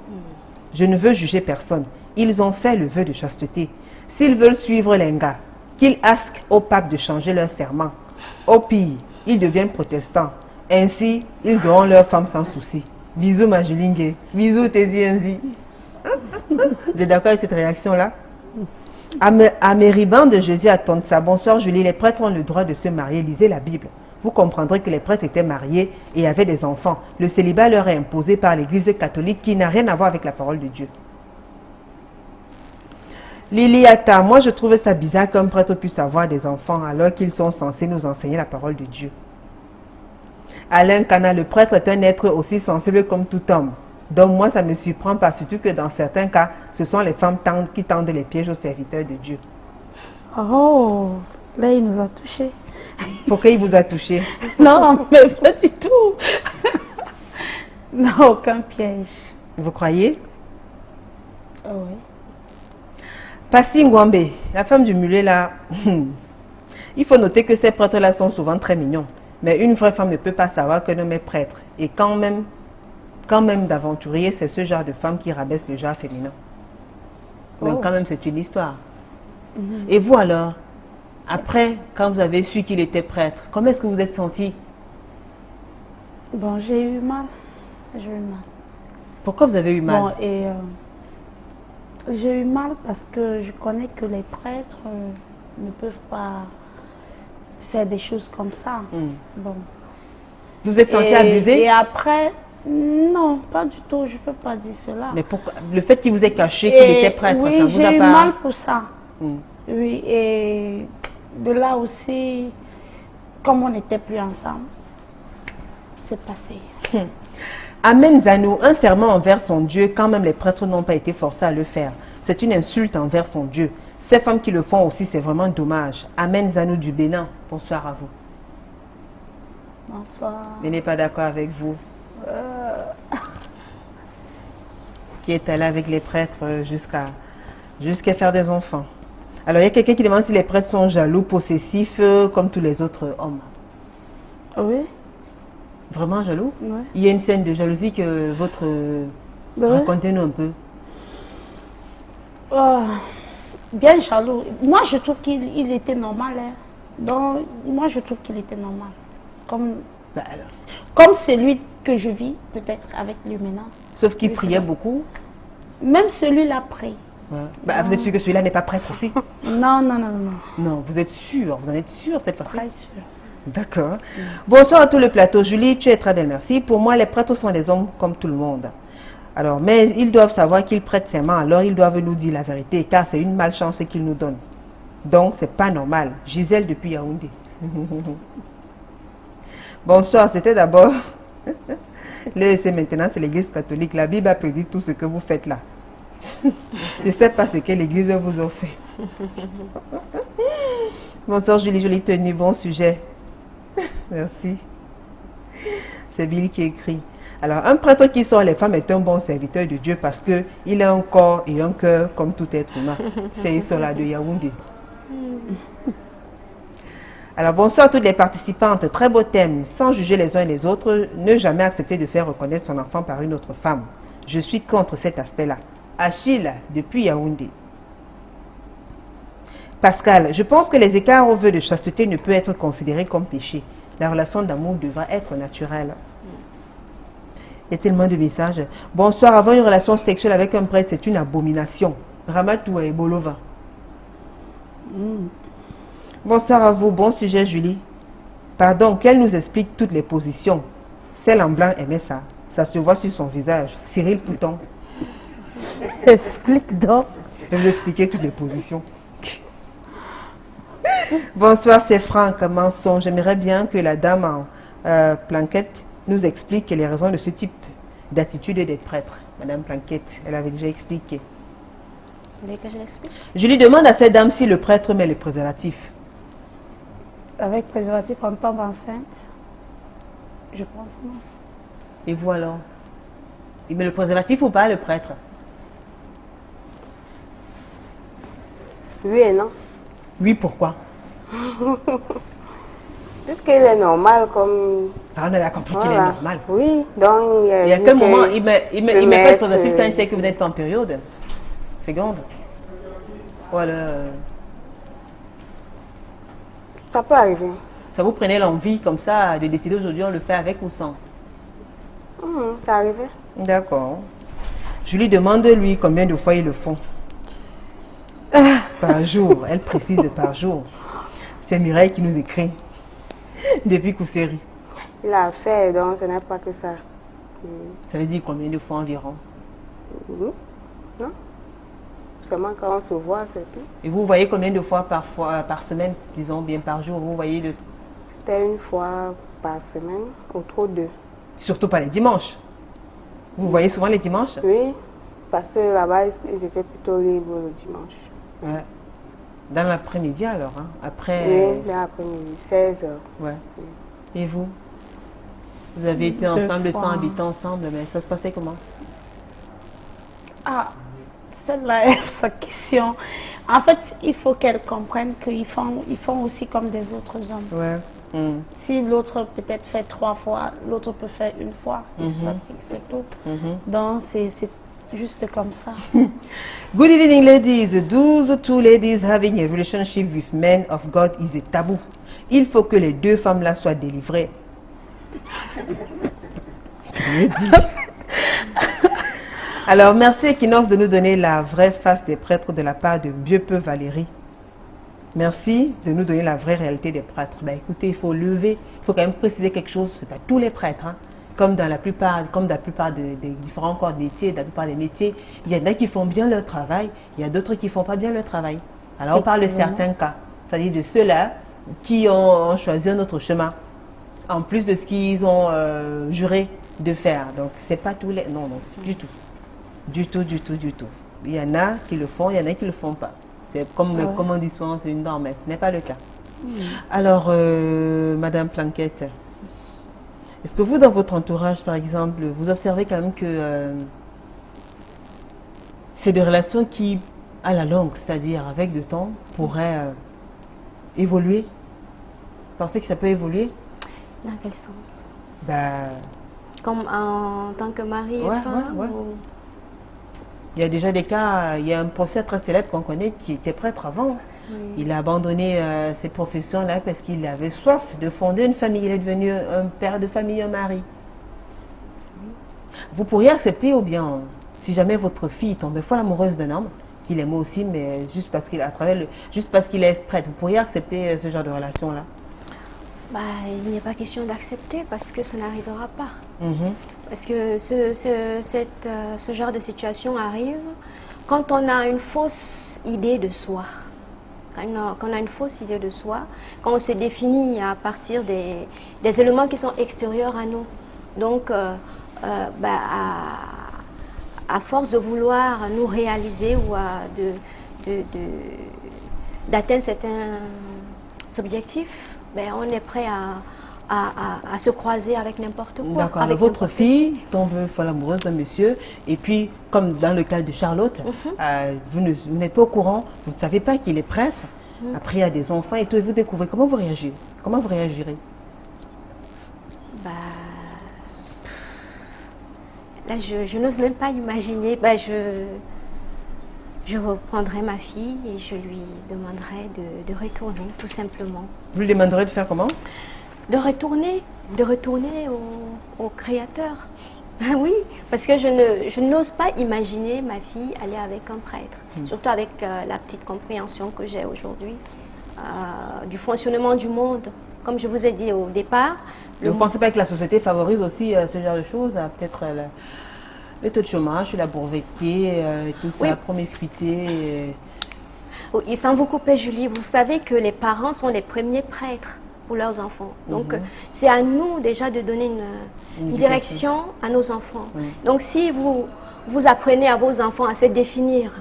Je ne veux juger personne. Ils ont fait le vœu de chasteté. S'ils veulent suivre l'Enga, qu'ils askent au pape de changer leur serment. Au pire, ils deviennent protestants. Ainsi, ils auront leur femme sans souci. Bisous ma Julingue. Bisous Tessienzi. Vous êtes d'accord avec cette réaction-là? Amériban de Jésus à Tonsa. Bonsoir Julie, les prêtres ont le droit de se marier. Lisez la Bible. Vous comprendrez que les prêtres étaient mariés et avaient des enfants. Le célibat leur est imposé par l'Église catholique qui n'a rien à voir avec la parole de Dieu. Liliata, moi je trouve ça bizarre qu'un prêtre puisse avoir des enfants alors qu'ils sont censés nous enseigner la parole de Dieu. Alain Cana, le prêtre est un être aussi sensible comme tout homme. Donc moi ça ne me surprend pas, surtout que dans certains cas, ce sont les femmes qui tendent les pièges aux serviteurs de Dieu. Oh, là il nous a touchés. Pourquoi il vous a touché? Non, mais pas du tout. Non, aucun piège. Vous croyez? Oh, oui. Passi Ngwambe, la femme du mulet là, il faut noter que ces prêtres-là sont souvent très mignons. Mais une vraie femme ne peut pas savoir qu'un homme est prêtre. Et quand même d'aventurier, c'est ce genre de femme qui rabaisse le genre féminin. Donc quand même, c'est une histoire. Et vous alors, après, quand vous avez su qu'il était prêtre, comment est-ce que vous êtes senti? Bon, j'ai eu mal. J'ai eu mal. Pourquoi vous avez eu mal? Bon, et j'ai eu mal parce que je connais que les prêtres ne peuvent pas faire des choses comme ça. Bon. Vous vous êtes senti abusé? Et après, non, pas du tout, je ne peux pas dire cela. Mais pourquoi, le fait qu'il vous ait caché qu'il était prêtre, oui, ça vous a pas... j'ai eu mal pour ça. Oui, et de là aussi, comme on n'était plus ensemble, c'est passé. Amen Zanou, un serment envers son Dieu, quand même les prêtres n'ont pas été forcés à le faire. C'est une insulte envers son Dieu. Ces femmes qui le font aussi, c'est vraiment dommage. Amen Zanou du Bénin, bonsoir à vous. Bonsoir. Je n'ai pas d'accord avec vous. Qui est allé avec les prêtres jusqu'à faire des enfants. Alors il y a quelqu'un qui demande si les prêtres sont jaloux, possessifs, comme tous les autres hommes. Oui. Vraiment jaloux? Oui. Il y a une scène de jalousie que votre... Oui. Racontez-nous un peu. Bien jaloux. Moi, je trouve qu'il était normal. Hein. Donc, moi, je trouve qu'il était normal. Comme celui que je vis, peut-être, avec lui maintenant. Sauf qu'il priait beaucoup. Même celui-là prie. Ouais. Vous êtes sûr que celui-là n'est pas prêtre aussi? Non, non, non, non. Non, vous êtes sûr? Vous en êtes sûr cette fois-ci? Très sûr. D'accord. Bonsoir à tout le plateau. Julie, tu es très belle, merci. Pour moi, les prêtres sont des hommes comme tout le monde. Alors, mais ils doivent savoir qu'ils prêtent serment, alors ils doivent nous dire la vérité, car c'est une malchance qu'ils nous donnent. Donc, c'est pas normal. Gisèle depuis Yaoundé. Bonsoir, c'était d'abord... c'est maintenant, c'est l'église catholique. La Bible a prédit tout ce que vous faites là. Je ne sais pas ce que l'église vous a fait. Bonsoir Julie, jolie tenue, bon sujet. Merci. C'est Bill qui écrit. Alors, un prêtre qui sort les femmes est un bon serviteur de Dieu parce qu'il a un corps et un cœur comme tout être humain. C'est Isola de Yaoundé. Alors, bonsoir à toutes les participantes. Très beau thème. Sans juger les uns et les autres, ne jamais accepter de faire reconnaître son enfant par une autre femme. Je suis contre cet aspect-là. Achille, depuis Yaoundé. Pascal, je pense que les écarts au vœu de chasteté ne peuvent être considérés comme péché. La relation d'amour devra être naturelle. Il y a tellement de messages. Bonsoir, avoir une relation sexuelle avec un prêtre, c'est une abomination. Ramatou et Bolova. Bonsoir à vous, bon sujet Julie. Pardon, qu'elle nous explique toutes les positions. Celle en blanc aimait ça. Ça se voit sur son visage. Cyril Pouton. Explique donc. Je vais vous expliquer toutes les positions. Bonsoir, c'est Franck Manson. J'aimerais bien que la dame en Planquette nous explique les raisons de ce type d'attitude des prêtres. Madame Planquette, elle avait déjà expliqué. Vous voulez que je l'explique? Je lui demande à cette dame si le prêtre met les préservatifs. Avec préservatif, on tombe enceinte? Je pense non. Et vous alors? Il met le préservatif ou pas, le prêtre? Oui et non. Oui, pourquoi? Puisqu'il est normal comme... Ah, on a compris qu'il est Voilà. normal. Oui, donc Et à quel moment il met pas le préservatif quand il sait que vous n'êtes pas en période? Féconde. Voilà. Ça peut arriver. Ça vous prenait l'envie comme ça de décider aujourd'hui on le fait avec ou sans? Ça arrive. D'accord. Je lui demande lui combien de fois ils le font. Par jour. Elle précise par jour. C'est Mireille qui nous écrit. Depuis Kousséry. Il a fait, donc ce n'est pas que ça. Ça veut dire combien de fois environ? Non. Seulement quand on se voit, c'est tout. Et vous voyez combien de fois par semaine, disons bien par jour, vous voyez C'était une fois par semaine, ou trop deux. Surtout pas les dimanches. Vous voyez souvent les dimanches? Oui, parce que là-bas, ils étaient plutôt libres le dimanche. Ouais. Dans l'après-midi alors, hein? Après... Oui, l'après-midi, 16h. Ouais. Et vous? Vous avez été ensemble sans habiter ensemble, mais ça se passait comment? Ah, celle-là est sa question. En fait, il faut qu'elle comprenne qu'ils font aussi comme des autres hommes. Ouais. Si l'autre peut-être fait 3 fois, l'autre peut faire une fois. C'est tout. Donc, c'est juste comme ça. Good evening, ladies. Those two ladies having a relationship with men of God is a taboo. Il faut que les deux femmes-là soient délivrées. Alors, merci Equinox de nous donner la vraie face des prêtres de la part de Vieux-Peu Valérie. Merci de nous donner la vraie réalité des prêtres. Ben, écoutez, il faut lever, il faut quand même préciser quelque chose, c'est pas tous les prêtres, hein. Comme dans la plupart des différents corps de métiers, dans la plupart des métiers, il y en a qui font bien leur travail, il y a d'autres qui ne font pas bien leur travail. Alors on parle de certains cas, c'est-à-dire de ceux-là qui ont choisi un autre chemin, en plus de ce qu'ils ont juré de faire. Donc c'est pas tous les... Non, du tout. Du tout. Il y en a qui le font, il y en a qui ne le font pas. C'est comme on dit souvent, c'est une norme, mais ce n'est pas le cas. Alors, Madame Planquette, est-ce que vous, dans votre entourage, par exemple, vous observez quand même que c'est des relations qui, à la longue, c'est-à-dire avec le temps, pourraient évoluer? Vous pensez que ça peut évoluer? Dans quel sens? Ben, Comme en tant que mari et femme ou... Il y a déjà des cas, il y a un professeur très célèbre qu'on connaît qui était prêtre avant. Il a abandonné cette profession-là parce qu'il avait soif de fonder une famille. Il est devenu un père de famille, un mari. Vous pourriez accepter ou bien, si jamais votre fille tombe folle amoureuse d'un homme, qu'il aime aussi, mais juste parce qu'il est prêtre, vous pourriez accepter ce genre de relation-là? Bah, il n'est pas question d'accepter parce que ça n'arrivera pas. Parce que ce genre de situation arrive quand on a une fausse idée de soi. Quand on a une fausse idée de soi, quand on se définit à partir des éléments qui sont extérieurs à nous. Donc, à force de vouloir nous réaliser ou d'atteindre certains objectifs, ben, on est prêt à se croiser avec n'importe quoi. D'accord. Alors, votre fille tombe folle amoureuse d'un monsieur, et puis, comme dans le cas de Charlotte, vous n'êtes pas au courant, vous ne savez pas qu'il est prêtre, après il y a des enfants et tout, et vous découvrez. Comment vous réagirez? Comment vous réagirez? Bah, là, je n'ose même pas imaginer. Bah, je reprendrai ma fille et je lui demanderai de retourner, tout simplement. Vous lui demanderez de faire comment? De retourner au Créateur. Oui, parce que je n'ose pas imaginer ma fille aller avec un prêtre. Surtout avec la petite compréhension que j'ai aujourd'hui. du fonctionnement du monde. Comme je vous ai dit au départ. Vous ne pensez pas que la société favorise aussi ce genre de choses? Peut-être le taux de chômage, la pauvreté, tout ça, la promiscuité. Oui, sans vous couper, Julie, vous savez que les parents sont les premiers prêtres pour leurs enfants. Donc, c'est à nous déjà de donner une direction à nos enfants. Donc, si vous apprenez à vos enfants à se définir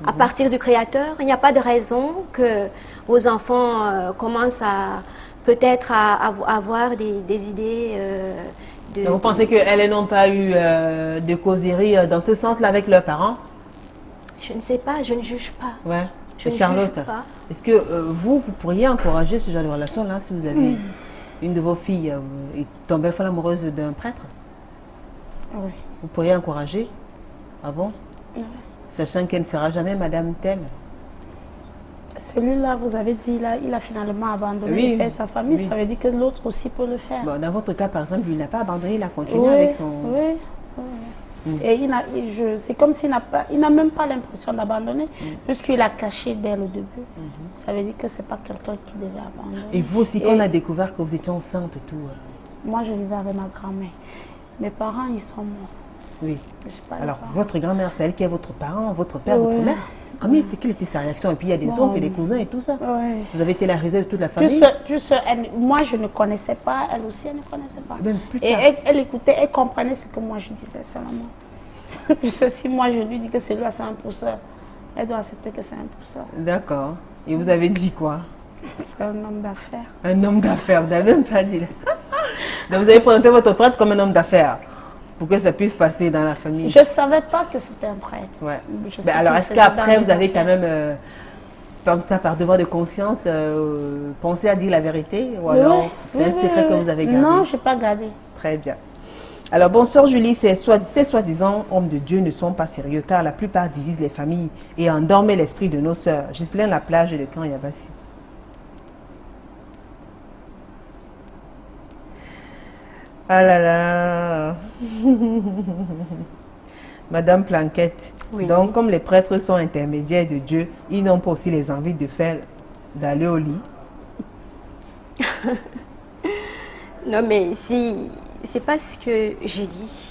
à partir du Créateur, il n'y a pas de raison que vos enfants commencent à peut-être à avoir des idées Donc, vous pensez qu'elles n'ont pas eu de causerie dans ce sens-là avec leurs parents? Je ne sais pas, je ne juge pas. Ouais. Je ne Charlotte, juge pas. est-ce que vous pourriez encourager ce genre de relation-là si vous avez une de vos filles est tombée folle amoureuse d'un prêtre? Oui. Vous pourriez encourager? Ah bon? Oui. Sachant qu'elle ne sera jamais Madame telle. Celui-là, vous avez dit, il a finalement abandonné de faire sa famille. Ça veut dire que l'autre aussi peut le faire. Bon, dans votre cas, par exemple, il n'a pas abandonné, il a continué avec son... Oui. Et c'est comme s'il n'a même pas l'impression d'abandonner, puisqu'il a caché dès le début. Ça veut dire que ce n'est pas quelqu'un qui devait abandonner. Et vous aussi, quand on a découvert que vous étiez enceinte et tout... Moi, je vivais avec ma grand-mère. Mes parents, ils sont morts. Oui. Alors, votre grand-mère, c'est elle qui est votre parent, votre père, votre mère. Quelle était sa réaction? Et puis, il y a des oncles, des cousins et tout ça. Vous avez été la risée de toute la famille? Moi, je ne connaissais pas. Elle aussi, elle ne connaissait pas. Même plus et tard. elle écoutait, elle comprenait ce que moi, je disais seulement. Juste si moi, je lui dis que celui-là, c'est un pousseur, elle doit accepter que c'est un pousseur. D'accord. Et vous avez dit quoi? C'est un homme d'affaires. Un homme d'affaires, vous n'avez même pas dit. Donc, vous avez présenté votre prêtre comme un homme d'affaires pour que ça puisse passer dans la famille. Je ne savais pas que c'était un prêtre. Ouais. Mais alors, est-ce qu'après, vous avez quand même, par devoir de conscience, pensé à dire la vérité? Ou alors, c'est un secret que vous avez gardé? Non, je n'ai pas gardé. Très bien. Alors, bonsoir Julie, ces soi-disant hommes de Dieu ne sont pas sérieux car la plupart divisent les familles et endorment l'esprit de nos sœurs. Ghislaine La Plage de Camp Yabassi. Ah là là. Madame Planquette. Oui, donc, comme les prêtres sont intermédiaires de Dieu, ils n'ont pas aussi les envies d'aller au lit. Non, mais si c'est pas ce que j'ai dit.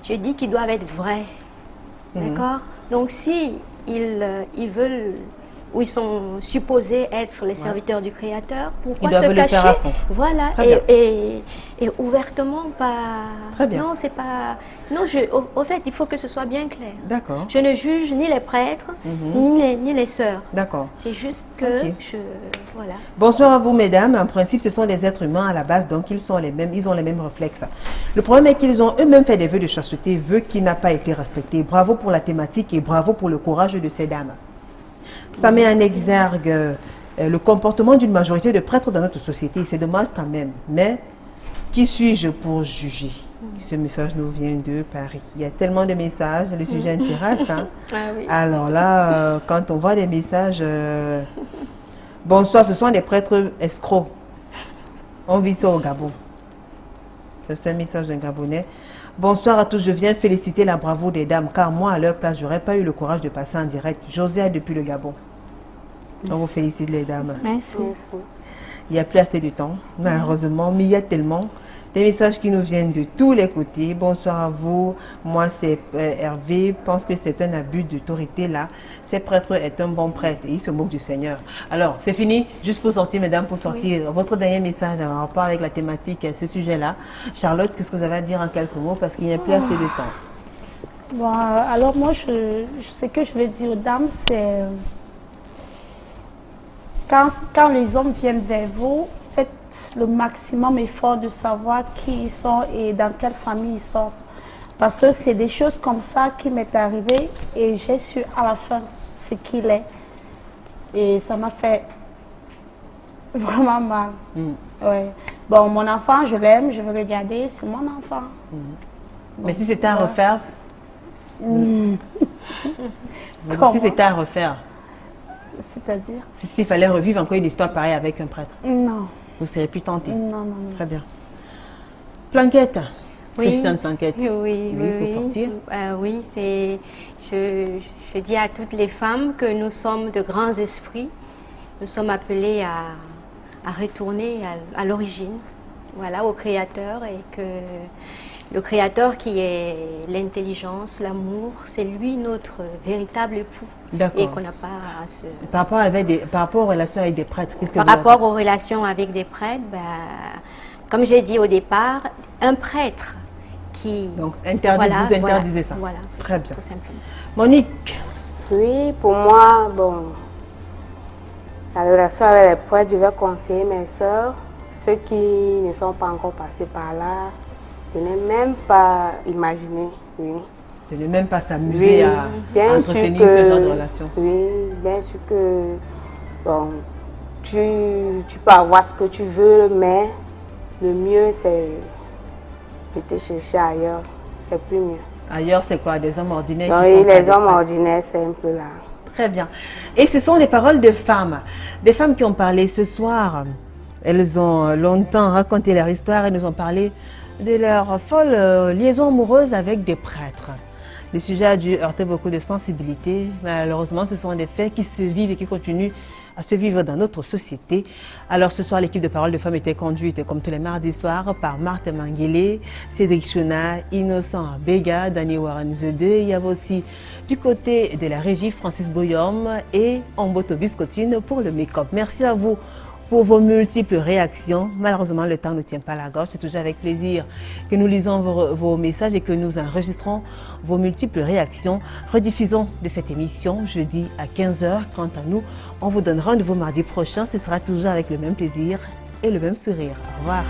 J'ai dit qu'ils doivent être vrais. D'accord? Donc, si ils veulent, ou ils sont supposés être les serviteurs du Créateur, pourquoi se cacher? Voilà, et ouvertement, pas... Très bien. Non, c'est pas... Non, au fait, il faut que ce soit bien clair. D'accord. Je ne juge ni les prêtres, ni les sœurs. D'accord. C'est juste que Voilà. Bonsoir à vous, mesdames. En principe, ce sont des êtres humains à la base, donc ils ont les mêmes réflexes. Le problème est qu'ils ont eux-mêmes fait des vœux de chasteté, vœux qui n'ont pas été respectés. Bravo pour la thématique et bravo pour le courage de ces dames. Ça met en exergue le comportement d'une majorité de prêtres dans notre société. C'est dommage quand même. Mais qui suis-je pour juger? Ce message nous vient de Paris. Il y a tellement de messages, le sujet intéresse. Hein? Ah oui. Alors là, quand on voit des messages... bonsoir, ce sont des prêtres escrocs. On vit ça au Gabon. C'est un message d'un Gabonais. Bonsoir à tous, je viens féliciter la bravoure des dames, car moi, à leur place, j'aurais pas eu le courage de passer en direct. Josiane depuis le Gabon. On vous félicite les dames. Merci. Il n'y a plus assez de temps, malheureusement, mais il y a tellement des messages qui nous viennent de tous les côtés. Bonsoir à vous. Moi, c'est Hervé. Je pense que c'est un abus d'autorité là. Ce prêtre est un bon prêtre et il se moque du Seigneur. Alors, c'est fini. Juste pour sortir, mesdames, pour sortir votre dernier message en rapport avec la thématique, ce sujet-là. Charlotte, qu'est-ce que vous avez à dire en quelques mots parce qu'il n'y a plus assez de temps? Bon, alors moi, ce que je vais dire aux dames, c'est... Quand les hommes viennent vers vous, faites le maximum effort de savoir qui ils sont et dans quelle famille ils sortent. Parce que c'est des choses comme ça qui m'est arrivé et j'ai su à la fin ce qu'il est. Et ça m'a fait vraiment mal. Ouais. Bon, mon enfant, je l'aime, je veux le garder, c'est mon enfant. Mais si c'était à refaire Si c'était à refaire, c'est-à-dire? S'il fallait revivre encore une histoire pareille avec un prêtre, non. Vous ne serez plus tenté? Non. Très bien. Planquette. Oui. Christiane Planquette. Oui. Pour sortir. Oui, c'est... Je dis à toutes les femmes que nous sommes de grands esprits nous sommes appelés à retourner à l'origine, voilà, au Créateur, et que le Créateur qui est l'intelligence, l'amour, c'est lui notre véritable époux. Et qu'on n'a pas à se... Par rapport aux relations avec des prêtres, qu'est-ce que Par rapport aux relations avec des prêtres, comme j'ai dit au départ, un prêtre qui... Donc, vous interdisez ça. Voilà, très bien. Tout simplement. Monique? Oui, pour moi, bon, la relation avec les prêtres, je vais conseiller mes soeurs, ceux qui ne sont pas encore passés par là, de ne même pas imaginer, oui. De ne même pas s'amuser à entretenir ce genre de relation. Oui, bien sûr que bon, tu peux avoir ce que tu veux, mais le mieux c'est de te chercher ailleurs, c'est plus mieux. Ailleurs, c'est quoi? Des hommes ordinaires? Oui, les hommes ordinaires, c'est un peu là. Très bien. Et ce sont des paroles de femmes. Des femmes qui ont parlé ce soir. Elles ont longtemps raconté leur histoire et nous ont parlé de leur folle liaison amoureuse avec des prêtres. Le sujet a dû heurter beaucoup de sensibilité. Malheureusement, ce sont des faits qui se vivent et qui continuent à se vivre dans notre société. Alors ce soir, l'équipe de Paroles de Femmes était conduite, comme tous les mardis soirs, par Marthe Manguele, Cédric Chona, Innocent Bega, Dani Warren The 2. Il y avait aussi du côté de la régie Francis Boyom et Amboto Biscotine pour le make-up. Merci à vous pour vos multiples réactions. Malheureusement, le temps ne tient pas la gorge. C'est toujours avec plaisir que nous lisons vos messages et que nous enregistrons vos multiples réactions. Rediffusons de cette émission jeudi à 15 h. Quant à nous, on vous donne rendez-vous mardi prochain. Ce sera toujours avec le même plaisir et le même sourire. Au revoir.